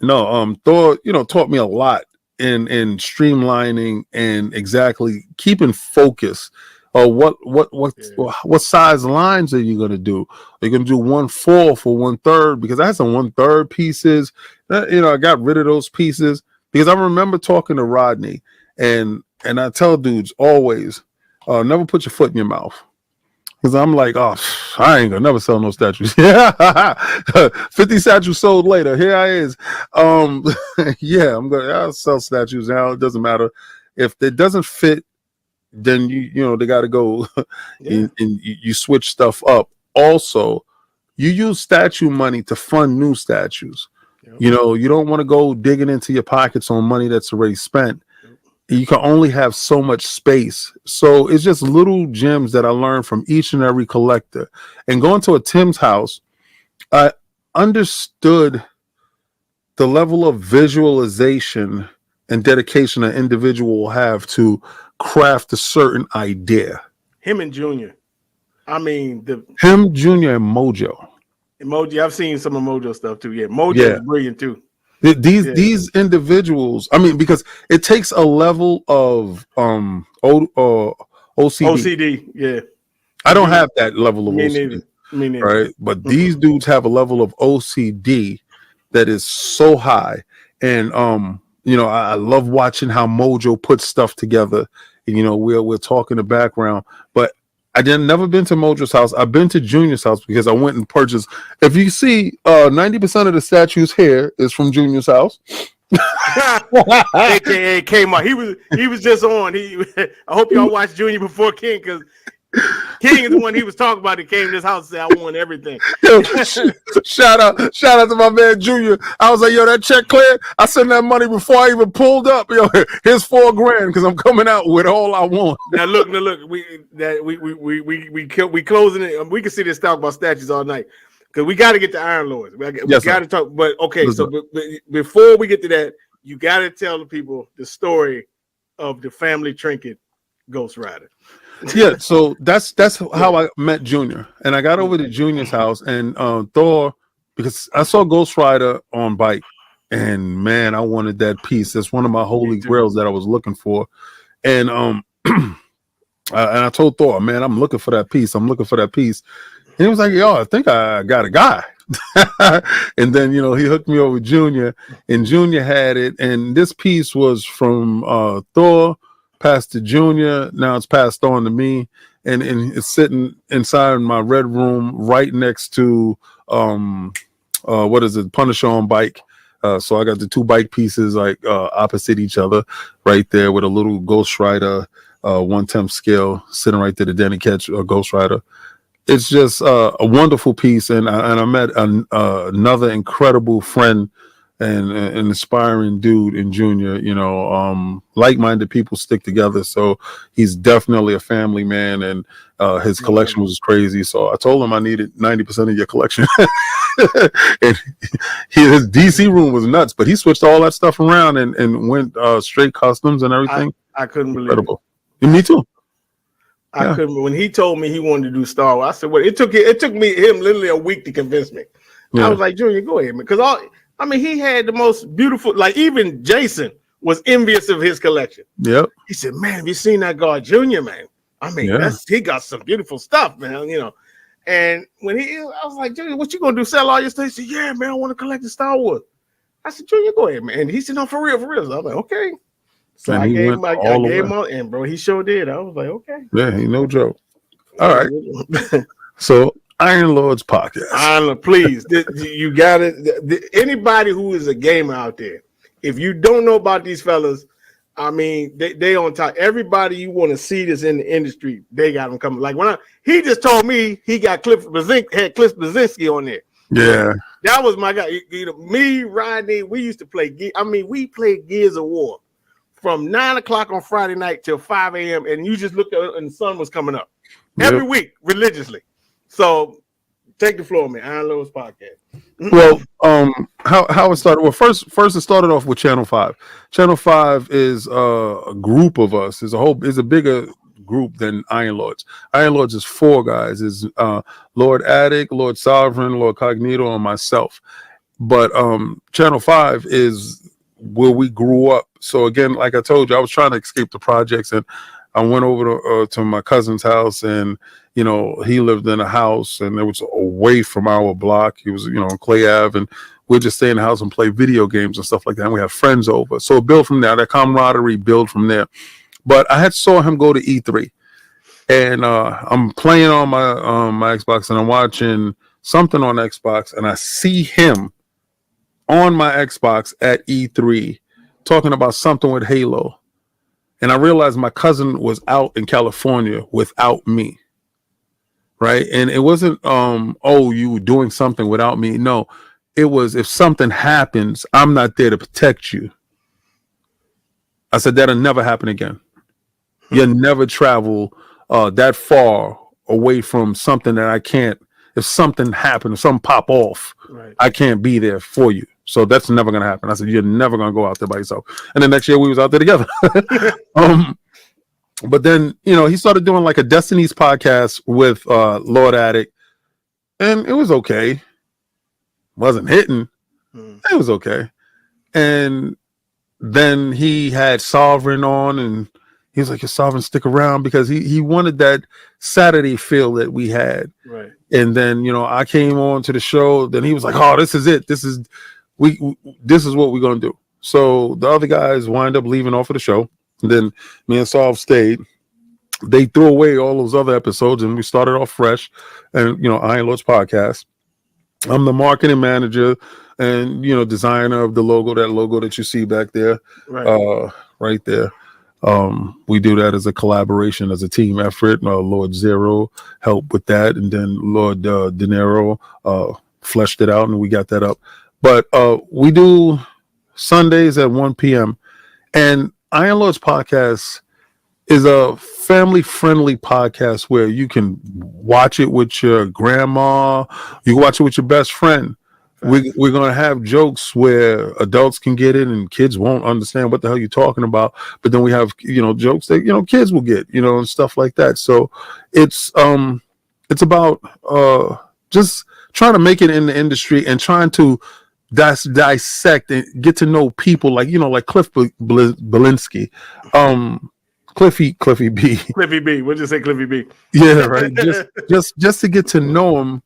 Speaker 2: no, Thor, taught me a lot in streamlining and exactly keeping focus. What size lines are you going to do? Are you going to do 1/4 or 1/3? Because I had some 1/3 pieces. I got rid of those pieces because I remember talking to Rodney, and I tell dudes always, never put your foot in your mouth. Because I'm like, oh, I ain't gonna never sell no statues. 50 statues sold later. Here I is. Yeah, I'll sell statues now. It doesn't matter. If it doesn't fit, then they gotta go. And you switch stuff up. Also, you use statue money to fund new statues. Yep. You don't want to go digging into your pockets on money that's already spent. You can only have so much space. So it's just little gems that I learned from each and every collector. And going to a Tim's house, I understood the level of visualization and dedication an individual will have to craft a certain idea.
Speaker 1: Him and Junior.
Speaker 2: Him, Junior, and Mojo.
Speaker 1: I've seen some of Mojo stuff too. Yeah, Mojo is brilliant too.
Speaker 2: These individuals, because it takes a level of OCD.
Speaker 1: OCD, yeah.
Speaker 2: I don't have that level of OCD.
Speaker 1: Me neither.
Speaker 2: Right? But these dudes have a level of OCD that is so high. And I love watching how Mojo puts stuff together. And we're talking the background, but I never been to Mojo's house. I've been to Junior's house because I went and purchased. If you see, 90% of the statues here is from Junior's house.
Speaker 1: AKA Kmart. He was just on. I hope y'all watched Junior before King, because King is the one he was talking about that came to this house and said, I want everything.
Speaker 2: Yo, shout out to my man Junior. I was like, yo, that check cleared. I sent that money before I even pulled up. Yo, here's $4,000 because I'm coming out with all I want.
Speaker 1: Now look, we closing it. We can see this talk about statues all night because we got to get to Iron Lords. We got to talk. But okay, before we get to that, you got to tell the people the story of the family trinket Ghost Rider.
Speaker 2: Yeah, so that's how I met Junior, and I got over to Junior's house, and Thor, because I saw Ghost Rider on bike, and man, I wanted that piece. That's one of my holy grails that I was looking for, and and I told Thor, man, I'm looking for that piece. And he was like, yo, I think I got a guy. And then he hooked me over with Junior, and Junior had it, and this piece was from Thor. Passed to Junior, now it's passed on to me, and it's sitting inside my red room right next to Punisher on bike. So I got the 2 bike pieces like opposite each other right there with a little Ghost Rider 1/10 scale sitting right there, the Danny Ketch Ghost Rider. It's just a wonderful piece, and I met another incredible friend and an inspiring dude in Junior. Like-minded people stick together, so he's definitely a family man, and his collection was crazy. So I told him I needed 90% of your collection. And his DC room was nuts, but he switched all that stuff around and went straight customs and everything.
Speaker 1: I couldn't believe it.
Speaker 2: And me too.
Speaker 1: I couldn't. When he told me he wanted to do Star Wars, I said, "Well, it took him literally a week to convince me." Yeah. I was like, "Junior, go ahead, man," because he had the most beautiful. Like even Jason was envious of his collection. Yep. He said, "Man, have you seen that guy, Junior? Man, he got some beautiful stuff, man. And when I was like, Junior, what you gonna do? Sell all your stuff? He said, "Yeah, man, I want to collect the Star Wars." I said, "Junior, go ahead, man." And he said, "No, for real, for real." So I'm like, "Okay." So
Speaker 2: And
Speaker 1: I
Speaker 2: he
Speaker 1: gave
Speaker 2: went
Speaker 1: him, I
Speaker 2: all the
Speaker 1: gave
Speaker 2: way.
Speaker 1: him, and bro, he sure did. I was like, okay.
Speaker 2: Yeah, he no joke. All right. So Iron Lords podcast.
Speaker 1: Honor, please, you got it. Anybody who is a gamer out there, if you don't know about these fellas, I mean, they on top. Everybody you want to see this in the industry, they got them coming. Like he just told me he got Cliff Blazinski on there.
Speaker 2: Yeah,
Speaker 1: that was my guy. Me, Rodney, we used to play. I mean, we played Gears of War from 9 o'clock on Friday night till 5 a.m. And you just looked at and the sun was coming up every week religiously. So take the floor, man. Iron Lords podcast.
Speaker 2: Well, how it started? Well, first it started off with Channel 5. Channel 5 is a group of us. Is a bigger group than Iron Lords. Iron Lords is 4 guys. Is Lord Attic, Lord Sovereign, Lord Cognito, and myself. But Channel 5 is where we grew up. So again, like I told you, I was trying to escape the projects, and I went over to my cousin's house, and he lived in a house, and it was away from our block. He was on Clay Ave, and we'd just stay in the house and play video games and stuff like that. And we have friends over, so build from there. That camaraderie build from there. But I had saw him go to E3, and I'm playing on my Xbox, and I'm watching something on Xbox, and I see him on my Xbox at E3 talking about something with Halo. And I realized my cousin was out in California without me. Right. And it wasn't, you were doing something without me. No, it was, if something happens, I'm not there to protect you. I said, that'll never happen again. You'll never travel that far away from something that I can't. If something happened, if something pop off, right, I can't be there for you. So that's never going to happen. I said, you're never going to go out there by yourself. And then next year we was out there together. But then, he started doing like a Destiny's podcast with Lord Attic, and it was okay. Wasn't hitting. It was okay. And then he had Sovereign on, and he was like, your Sovereign, stick around, because he wanted that Saturday feel that we had. Right. And then, I came on to the show, then he was like, oh, this is it. This is what we're going to do. So the other guys wind up leaving off of the show. And then me and Solve stayed. They threw away all those other episodes, and we started off fresh. And Iron Lords podcast. I'm the marketing manager and designer of the logo. That logo that you see back there, right there. We do that as a collaboration, as a team effort. Lord Zero helped with that, and then Lord De Niro fleshed it out, and we got that up. But we do Sundays at 1 p.m. and Iron Lords podcast is a family-friendly podcast where you can watch it with your grandma, you can watch it with your best friend. We're going to have jokes where adults can get it and kids won't understand what the hell you're talking about. But then we have, jokes that, kids will get, and stuff like that. So it's about just trying to make it in the industry and trying to dissect and get to know people like Cliff Blazinski, Cliffy B.
Speaker 1: Cliffy B. What'd you say, Cliffy B?
Speaker 2: Yeah, right. just to get to know him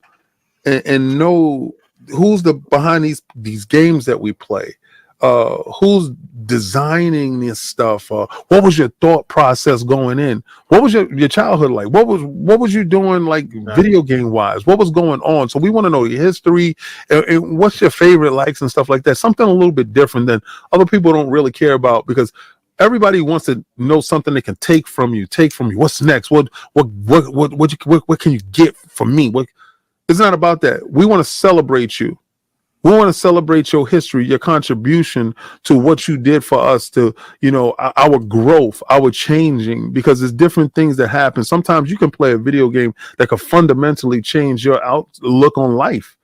Speaker 2: and know who's behind these games that we play. Who's designing this stuff? What was your thought process going in? What was your childhood like? What was you doing like video game wise? What was going on? So we want to know your history and what's your favorite likes and stuff like that. Something a little bit different than other people don't really care about, because everybody wants to know something they can take from you. What's next? What can you get from me? It's not about that. We want to celebrate you. We want to celebrate your history, your contribution to what you did for us, to, our growth, our changing, because there's different things that happen. Sometimes you can play a video game that could fundamentally change your outlook on life.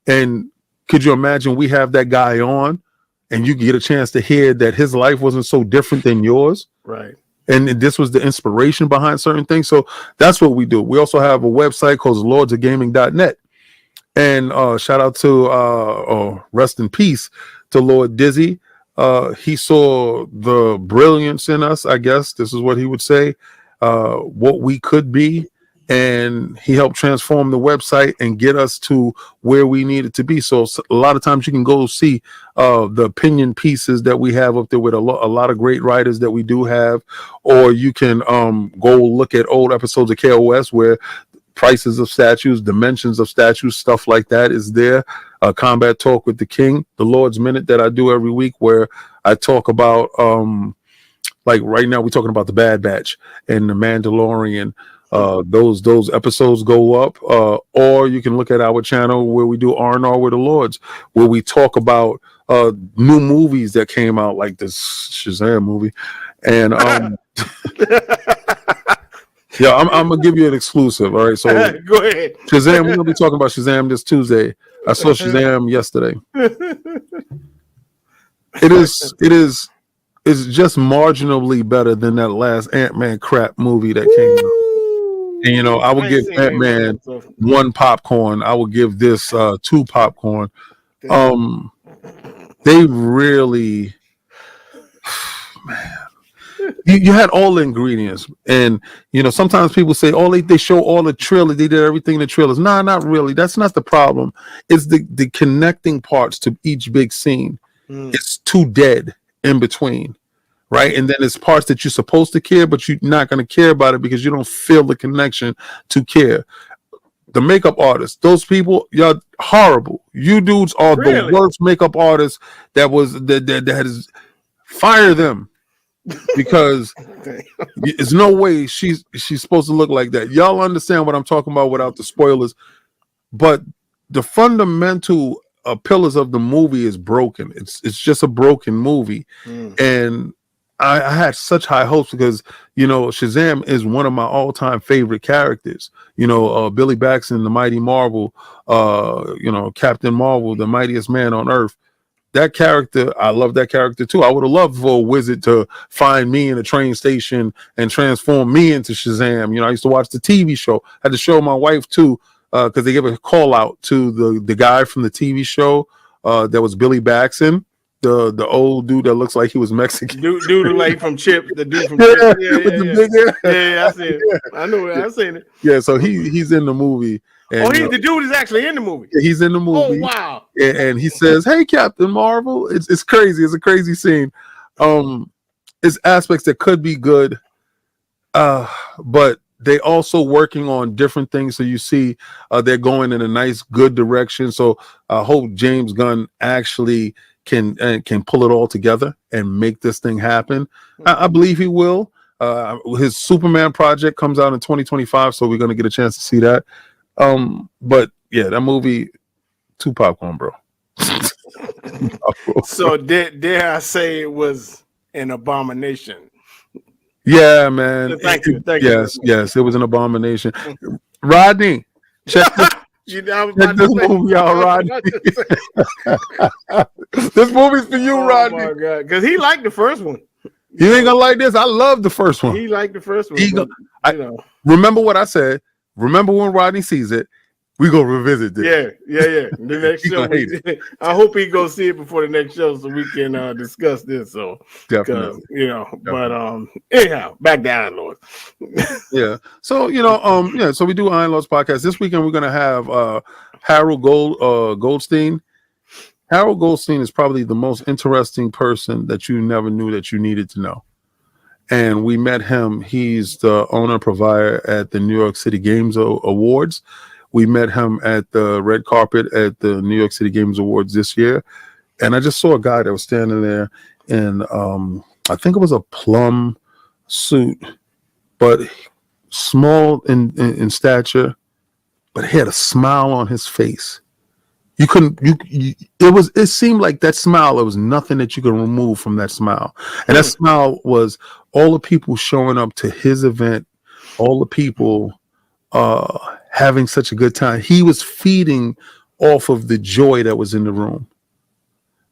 Speaker 2: And could you imagine we have that guy on and you get a chance to hear that his life wasn't so different than yours? Right. And this was the inspiration behind certain things. So that's what we do. We also have a website called lordsofgaming.net. And shout out to rest in peace to Lord Dizzy. He saw the brilliance in us, I guess. This is what he would say, what we could be. and he helped transform the website and get us to where we needed to be. So a lot of times you can go see the opinion pieces that we have up there with a lot of great writers that we do have, or you can go look at old episodes of KOS where prices of statues, dimensions of statues, stuff like that is there. Combat Talk with the King, the Lord's Minute that I do every week, where I talk about like right now we're talking about the Bad Batch and the Mandalorian. Those episodes go up, or you can look at our channel where we do R&R with the Lords, where we talk about new movies that came out, like this Shazam movie, and yeah, I'm gonna give you an exclusive. All right, so
Speaker 1: go ahead.
Speaker 2: Shazam, we're gonna be talking about Shazam this Tuesday. I saw Shazam yesterday. It's just marginally better than that last Ant-Man crap movie that came out. And I would give Ant-Man 1 popcorn. I would give this 2 popcorn. They really, man. You had all the ingredients, and sometimes people say, "Oh, they show all the trailers. They did everything in the trailers." Nah, not really. That's not the problem. It's the connecting parts to each big scene. It's too dead in between, right? And then there's parts that you're supposed to care, but you're not going to care about it because you don't feel the connection to care. The makeup artists, those people, y'all horrible. You dudes are the worst makeup artists that is. Fire them. Because there's no way she's supposed to look like that. Y'all understand what I'm talking about without the spoilers, but the fundamental pillars of the movie is broken. It's just a broken movie, and I had such high hopes because Shazam is one of my all-time favorite characters. Billy Batson, the Mighty Marvel, Captain Marvel, the mightiest man on earth. That character, I love that character too. I would have loved for a wizard to find me in a train station and transform me into Shazam. I used to watch the TV show. I had to show my wife too, because they gave a call out to the guy from the TV show that was Billy Batson, the old dude that looks like he was Mexican.
Speaker 1: Dude like from Chip, the dude from Chip. Yeah, I see it. Yeah. I know it. I've seen it.
Speaker 2: Yeah, so he's in the movie. And,
Speaker 1: the dude is actually in the movie.
Speaker 2: He's in the movie.
Speaker 1: Oh wow!
Speaker 2: And he says, "Hey, Captain Marvel." It's crazy. It's a crazy scene. It's aspects that could be good, but they also working on different things. So you see, they're going in a nice, good direction. So I hope James Gunn actually can pull it all together and make this thing happen. I believe he will. His Superman project comes out in 2025, so we're going to get a chance to see that. But yeah, that movie, 2 popcorn, bro.
Speaker 1: So dare I say it was an abomination?
Speaker 2: Yeah, man.
Speaker 1: Thank you.
Speaker 2: Yes, it was an abomination. Rodney, check this movie out, Rodney. This movie's for you, Rodney.
Speaker 1: Oh my God, because he liked the first one.
Speaker 2: You ain't gonna like this. I love the first one.
Speaker 1: He liked the first one.
Speaker 2: Remember what I said. Remember when Rodney sees it, we go revisit this.
Speaker 1: Yeah. The next show. I hope he goes see it before the next show so we can discuss this. So
Speaker 2: definitely.
Speaker 1: But anyhow, back to Iron Lords.
Speaker 2: Yeah. So so we do Iron Lords podcast. This weekend we're gonna have Harold Goldstein. Harold Goldstein is probably the most interesting person that you never knew that you needed to know. And we met him. He's the owner provider at the New York City Games Awards. We met him at the red carpet at the New York City Games Awards this year. And I just saw a guy that was standing there in, I think it was a plum suit, but small in stature, but he had a smile on his face. It seemed like that smile, there was nothing that you could remove from that smile. And that smile was all the people showing up to his event, all the people having such a good time. He was feeding off of the joy that was in the room.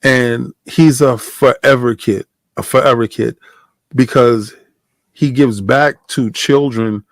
Speaker 2: And he's a forever kid because he gives back to children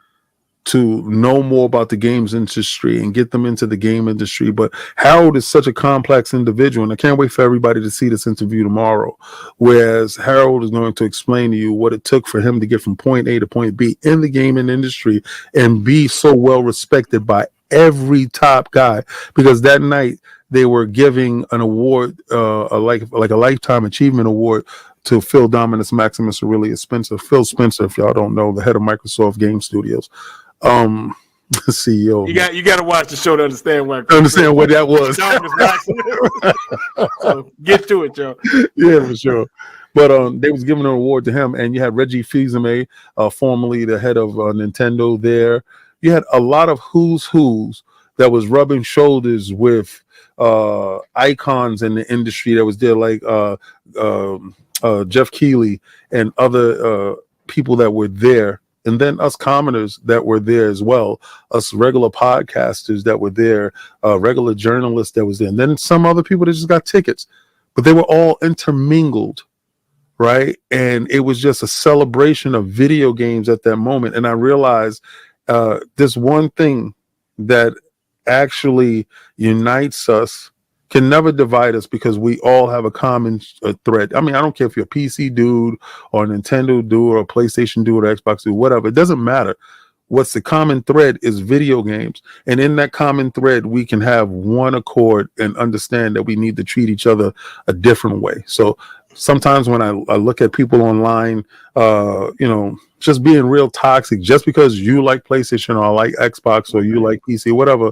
Speaker 2: to know more about the games industry and get them into the game industry. But Harold is such a complex individual, and I can't wait for everybody to see this interview tomorrow. Whereas Harold is going to explain to you what it took for him to get from point A to point B in the gaming industry and be so well respected by every top guy. Because that night they were giving an award, like a lifetime achievement award, to Phil Dominus Maximus Aurelius Spencer. Phil Spencer, if y'all don't know, the head of Microsoft Game Studios. CEO.
Speaker 1: You got to watch the show to understand what
Speaker 2: that was.
Speaker 1: So get to it, Joe.
Speaker 2: Yeah, for sure. But they was giving an award to him, and you had Reggie Fils-Aimé, formerly the head of Nintendo there. You had a lot of who's that was rubbing shoulders with icons in the industry that was there, like Jeff Keighley and other people that were there. And then us commoners that were there as well, us regular podcasters that were there, regular journalists that was there, and then some other people that just got tickets. But they were all intermingled, right? And it was just a celebration of video games at that moment. And I realized this one thing that actually unites us can never divide us, because we all have a common thread. I mean, I don't care if you're a PC dude or a Nintendo dude or a PlayStation dude or Xbox dude, whatever. It doesn't matter. What's the common thread is video games. And in that common thread, we can have one accord and understand that we need to treat each other a different way. So sometimes when I look at people online, just being real toxic, just because you like PlayStation or like Xbox or you like PC, whatever,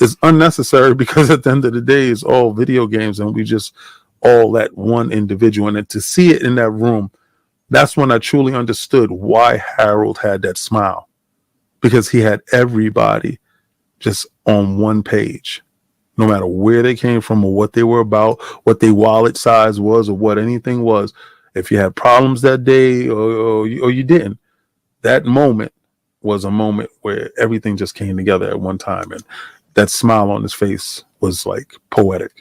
Speaker 2: is unnecessary, because at the end of the day, it's all video games, and we just all that one individual. And to see it in that room, that's when I truly understood why Harold had that smile, because he had everybody just on one page, no matter where they came from or what they were about, what their wallet size was, or what anything was. If you had problems that day or you didn't, that moment was a moment where everything just came together at one time. And that smile on his face was like poetic.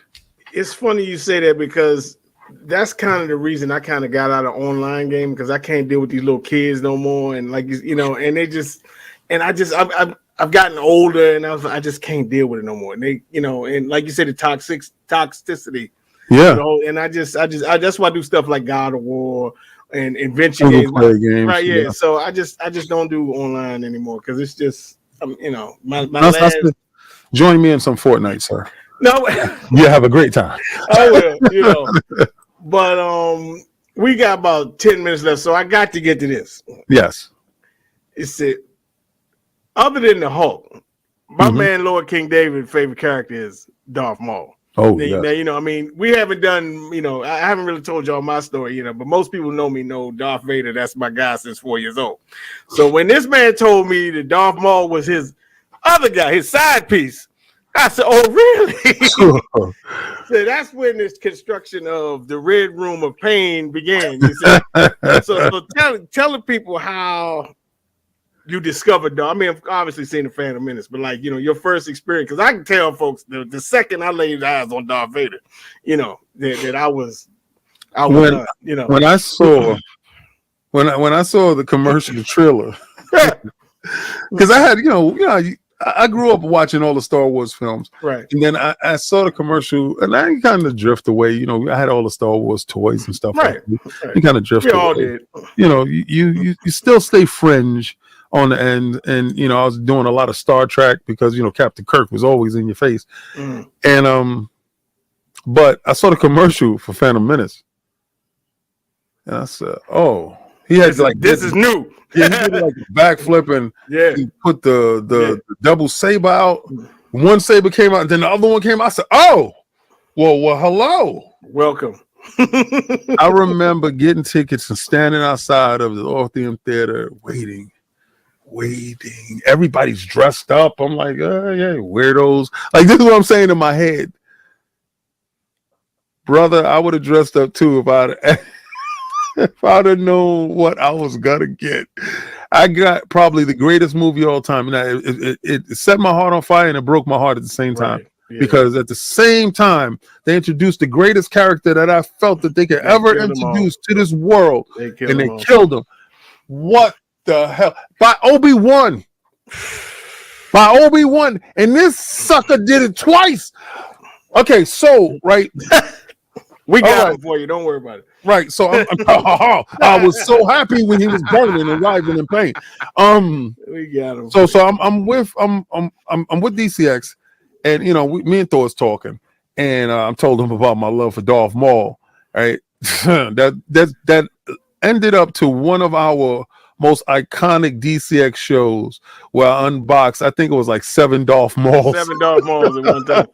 Speaker 1: It's funny you say that, because that's kind of the reason I kind of got out of online game, because I can't deal with these little kids no more. And like, and they just, and I've gotten older, and I just can't deal with it no more. And they, and like you said, the toxicity.
Speaker 2: Yeah.
Speaker 1: And that's why I do stuff like God of War and adventure games. Right. Yeah. So I just don't do online anymore, because it's just, my last.
Speaker 2: Join me in some Fortnite, sir.
Speaker 1: No,
Speaker 2: you have a great time.
Speaker 1: I will, But we got about 10 minutes left, so I got to get to this.
Speaker 2: Yes.
Speaker 1: It's it. Other than the Hulk, my man Lord King David's favorite character is Darth Maul.
Speaker 2: Oh,
Speaker 1: now, we haven't done, I haven't really told y'all my story, but most people know Darth Vader. That's my guy since 4 years old. So when this man told me that Darth Maul was his other guy, his side piece, I said, "Oh, really?" So that's when this construction of the Red Room of Pain began. You see? so telling people how you discovered Darth. I mean, I've obviously seen the Phantom Menace, but your first experience, because I can tell folks the second I laid eyes on Darth Vader, that I was,
Speaker 2: when I saw the commercial, the trailer, because I had I grew up watching all the Star Wars films,
Speaker 1: right?
Speaker 2: And then I saw the commercial, and I kind of drift away. I had all the Star Wars toys and stuff.
Speaker 1: Right.
Speaker 2: You kind of drift away.
Speaker 1: All did.
Speaker 2: You still stay fringe on the end, and I was doing a lot of Star Trek, because Captain Kirk was always in your face, and but I saw the commercial for Phantom Menace, and I said, "Oh." He had
Speaker 1: this is new.
Speaker 2: Yeah, he did like a backflip, and he put the double saber out. One saber came out, and then the other one came out. I said, "Oh, well, hello,
Speaker 1: welcome."
Speaker 2: I remember getting tickets and standing outside of the Orpheum Theater, waiting. Everybody's dressed up. I'm like, yeah, weirdos. Like, this is what I'm saying in my head, brother. I would have dressed up too if I'd have known what I was gonna get. I got probably the greatest movie of all time. And it set my heart on fire, and it broke my heart at the same time. Right. Yeah. Because at the same time, they introduced the greatest character that I felt that they could ever introduce to this world. They killed him. What the hell? By Obi-Wan. by Obi-Wan, and this sucker did it twice. Okay, so right,
Speaker 1: we got him for you. Don't worry about it.
Speaker 2: Right, so I was so happy when he was burning and writhing in pain.
Speaker 1: We got him.
Speaker 2: So I'm with DCX, and me and Thor was talking, and I told him about my love for Darth Maul. Right, that ended up to one of our most iconic DCX shows where I unboxed, I think it was like 7 Darth Mauls.
Speaker 1: 7 Darth Mauls at one time.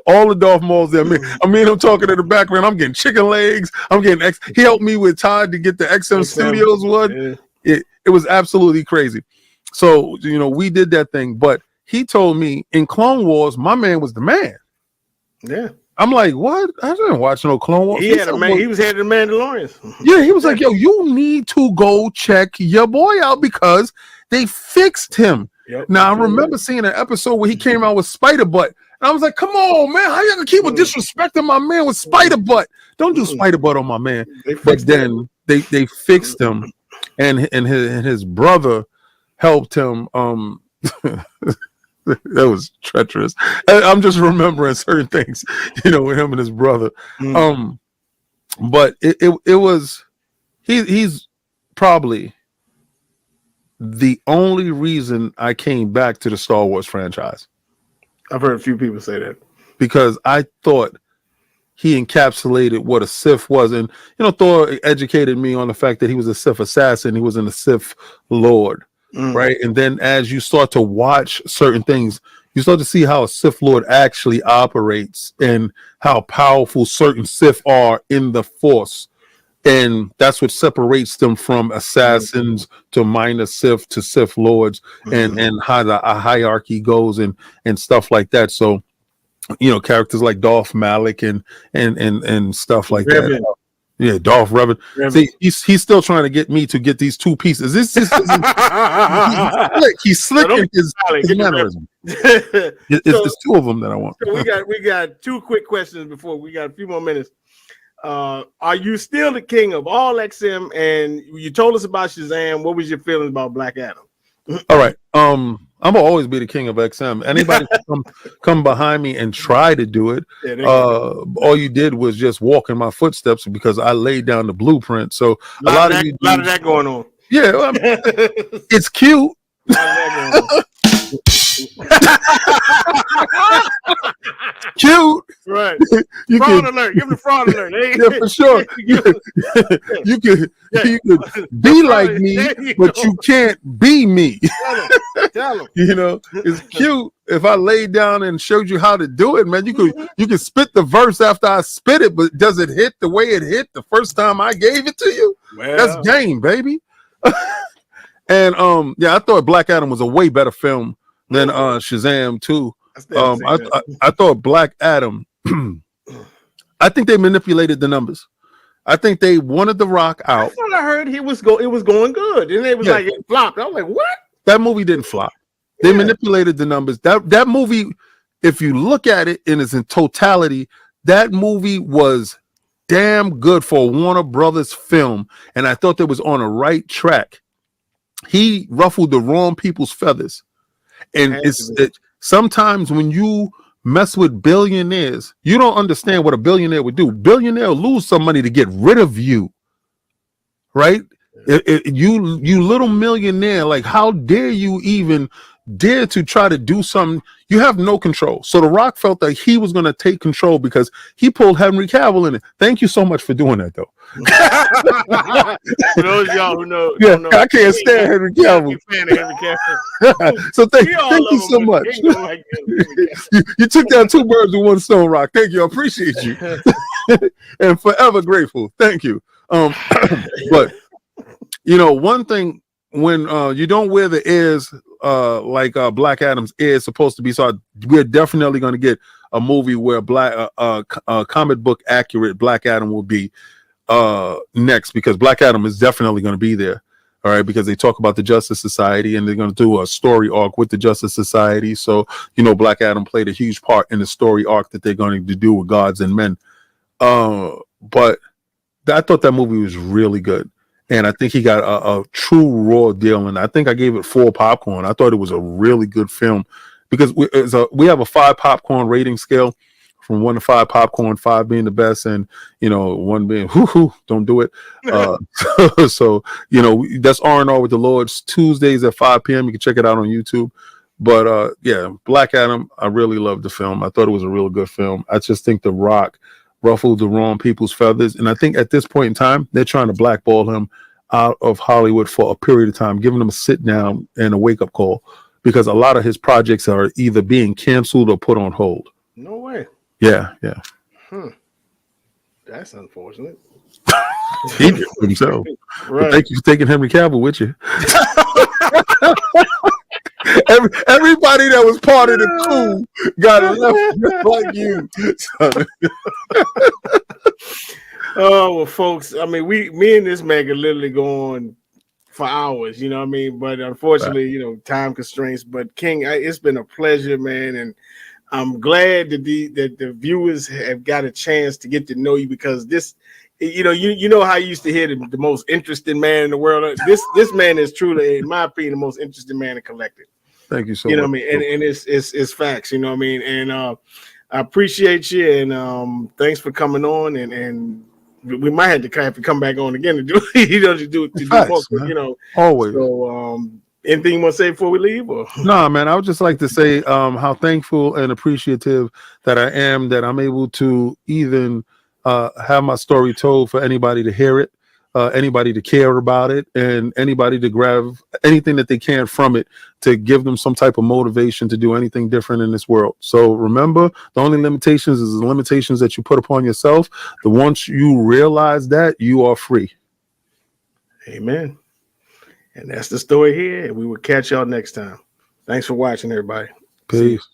Speaker 2: All the Darth Mauls there. I mean, I'm talking in the background. I'm getting chicken legs. I'm getting He helped me with Todd to get the XM Studios one. Yeah. It was absolutely crazy. So, we did that thing. But he told me in Clone Wars, my man was the man.
Speaker 1: Yeah.
Speaker 2: I'm like, what? I didn't watch no Clone Wars.
Speaker 1: He was head of the Mandalorians.
Speaker 2: Yeah, he was like, yo, you need to go check your boy out because they fixed him. Yep. Now, I remember seeing an episode where he came out with Spider Butt. And I was like, come on, man. How you gonna keep disrespecting my man with Spider Butt? Don't do Spider Butt on my man. But then they fixed him, and his brother helped him. That was treacherous. I'm just remembering certain things, with him and his brother. But it was he's probably the only reason I came back to the Star Wars franchise.
Speaker 1: I've heard a few people say that
Speaker 2: because I thought he encapsulated what a Sith was, and Thor educated me on the fact that he was a Sith assassin. He wasn't a Sith Lord. Right. And then as you start to watch certain things, you start to see how a Sith Lord actually operates and how powerful certain Sith are in the Force. And that's what separates them from assassins to minor Sith to Sith Lords and how the hierarchy goes and stuff like that. So, characters like Darth Malik and stuff like that. Yeah, Darth Revan. See, he's still trying to get me to get these 2 pieces. This is he's slick in his mannerism. It's 2 of them that I want.
Speaker 1: So we got 2 quick questions before we got a few more minutes. Are you still the king of all XM? And you told us about Shazam. What was your feelings about Black Adam?
Speaker 2: All right. I'm gonna always be the king of XM. Anybody come behind me and try to do it. All you did was just walk in my footsteps because I laid down the blueprint. So a lot of
Speaker 1: that going on.
Speaker 2: Yeah, it's cute. Cute,
Speaker 1: right? Fraud alert! Give him the fraud alert.
Speaker 2: Yeah, for sure. You could be like me, but you can't be me.
Speaker 1: Tell him.
Speaker 2: It's cute. If I laid down and showed you how to do it, man, you could spit the verse after I spit it, but does it hit the way it hit the first time I gave it to you? Well, that's game, baby. And I thought Black Adam was a way better film than Shazam 2. I thought Black Adam. I think they manipulated the numbers. I think they wanted The Rock out.
Speaker 1: I thought I heard it was going good, and it was like it flopped. I was like, what?
Speaker 2: That movie didn't flop. They manipulated the numbers. That movie, if you look at it in its totality, that movie was damn good for a Warner Brothers film, and I thought that was on a right track. He ruffled the wrong people's feathers, and sometimes when you mess with billionaires, you don't understand what a billionaire would do. Billionaire will lose some money to get rid of you, right? You little millionaire, like how dare you even dare to try to do something? You have no control. So The Rock felt like he was going to take control because he pulled Henry Cavill in it. Thank you so much for doing that, though.
Speaker 1: For those of y'all who know,
Speaker 2: I can't stand Henry Cavill. So thank you so much. You took down 2 birds with 1 stone, Rock. Thank you. I appreciate you. And forever grateful. Thank you. But one thing, when you don't wear the ears like Black Adam's ears supposed to be, so we're definitely going to get a movie where comic book accurate Black Adam will be next, because Black Adam is definitely going to be there. All right, because they talk about the Justice Society and they're going to do a story arc with the Justice Society. So, Black Adam played a huge part in the story arc that they're going to do with Gods and Men. But I thought that movie was really good. and I think he got a true raw deal. And I think I gave it 4 popcorn. I thought it was a really good film because we have a 5 popcorn rating scale, from 1 to 5 popcorn, 5 being the best, and 1 being don't do it. So that's R&R with the Lords, Tuesdays at 5 p.m. You can check it out on YouTube. But yeah, Black Adam, I really loved the film. I thought it was a real good film. I just think The Rock ruffled the wrong people's feathers, and I think at this point in time, they're trying to blackball him out of Hollywood for a period of time, giving him a sit down and a wake up call, because a lot of his projects are either being canceled or put on hold.
Speaker 1: No way.
Speaker 2: Yeah.
Speaker 1: That's unfortunate.
Speaker 2: He did it himself.
Speaker 1: Right.
Speaker 2: Thank you for taking Henry Cavill with you. Everybody that was part of the coup got it left like you.
Speaker 1: Oh well, folks. I mean, me and this man could literally go on for hours. You know what I mean? But unfortunately, time constraints. But King, it's been a pleasure, man, and I'm glad that the viewers have got a chance to get to know you, because this, you know how you used to hear the most interesting man in the world. This man is truly, in my opinion, the most interesting man in collecting.
Speaker 2: Thank you so much.
Speaker 1: You know what I mean? And it's facts. You know what I mean? And I appreciate you, and thanks for coming on. And we might have to come back on again to do
Speaker 2: Facts,
Speaker 1: more,
Speaker 2: always.
Speaker 1: So anything you want to say before we leave? Or?
Speaker 2: No, man, I would just like to say how thankful and appreciative that I am that I'm able to even have my story told for anybody to hear it, anybody to care about it, and anybody to grab anything that they can from it to give them some type of motivation to do anything different in this world. So remember, the only limitations is the limitations that you put upon yourself. Once you realize that, you are free.
Speaker 1: Amen. And that's the story here. And we will catch y'all next time. Thanks for watching, everybody.
Speaker 2: Peace.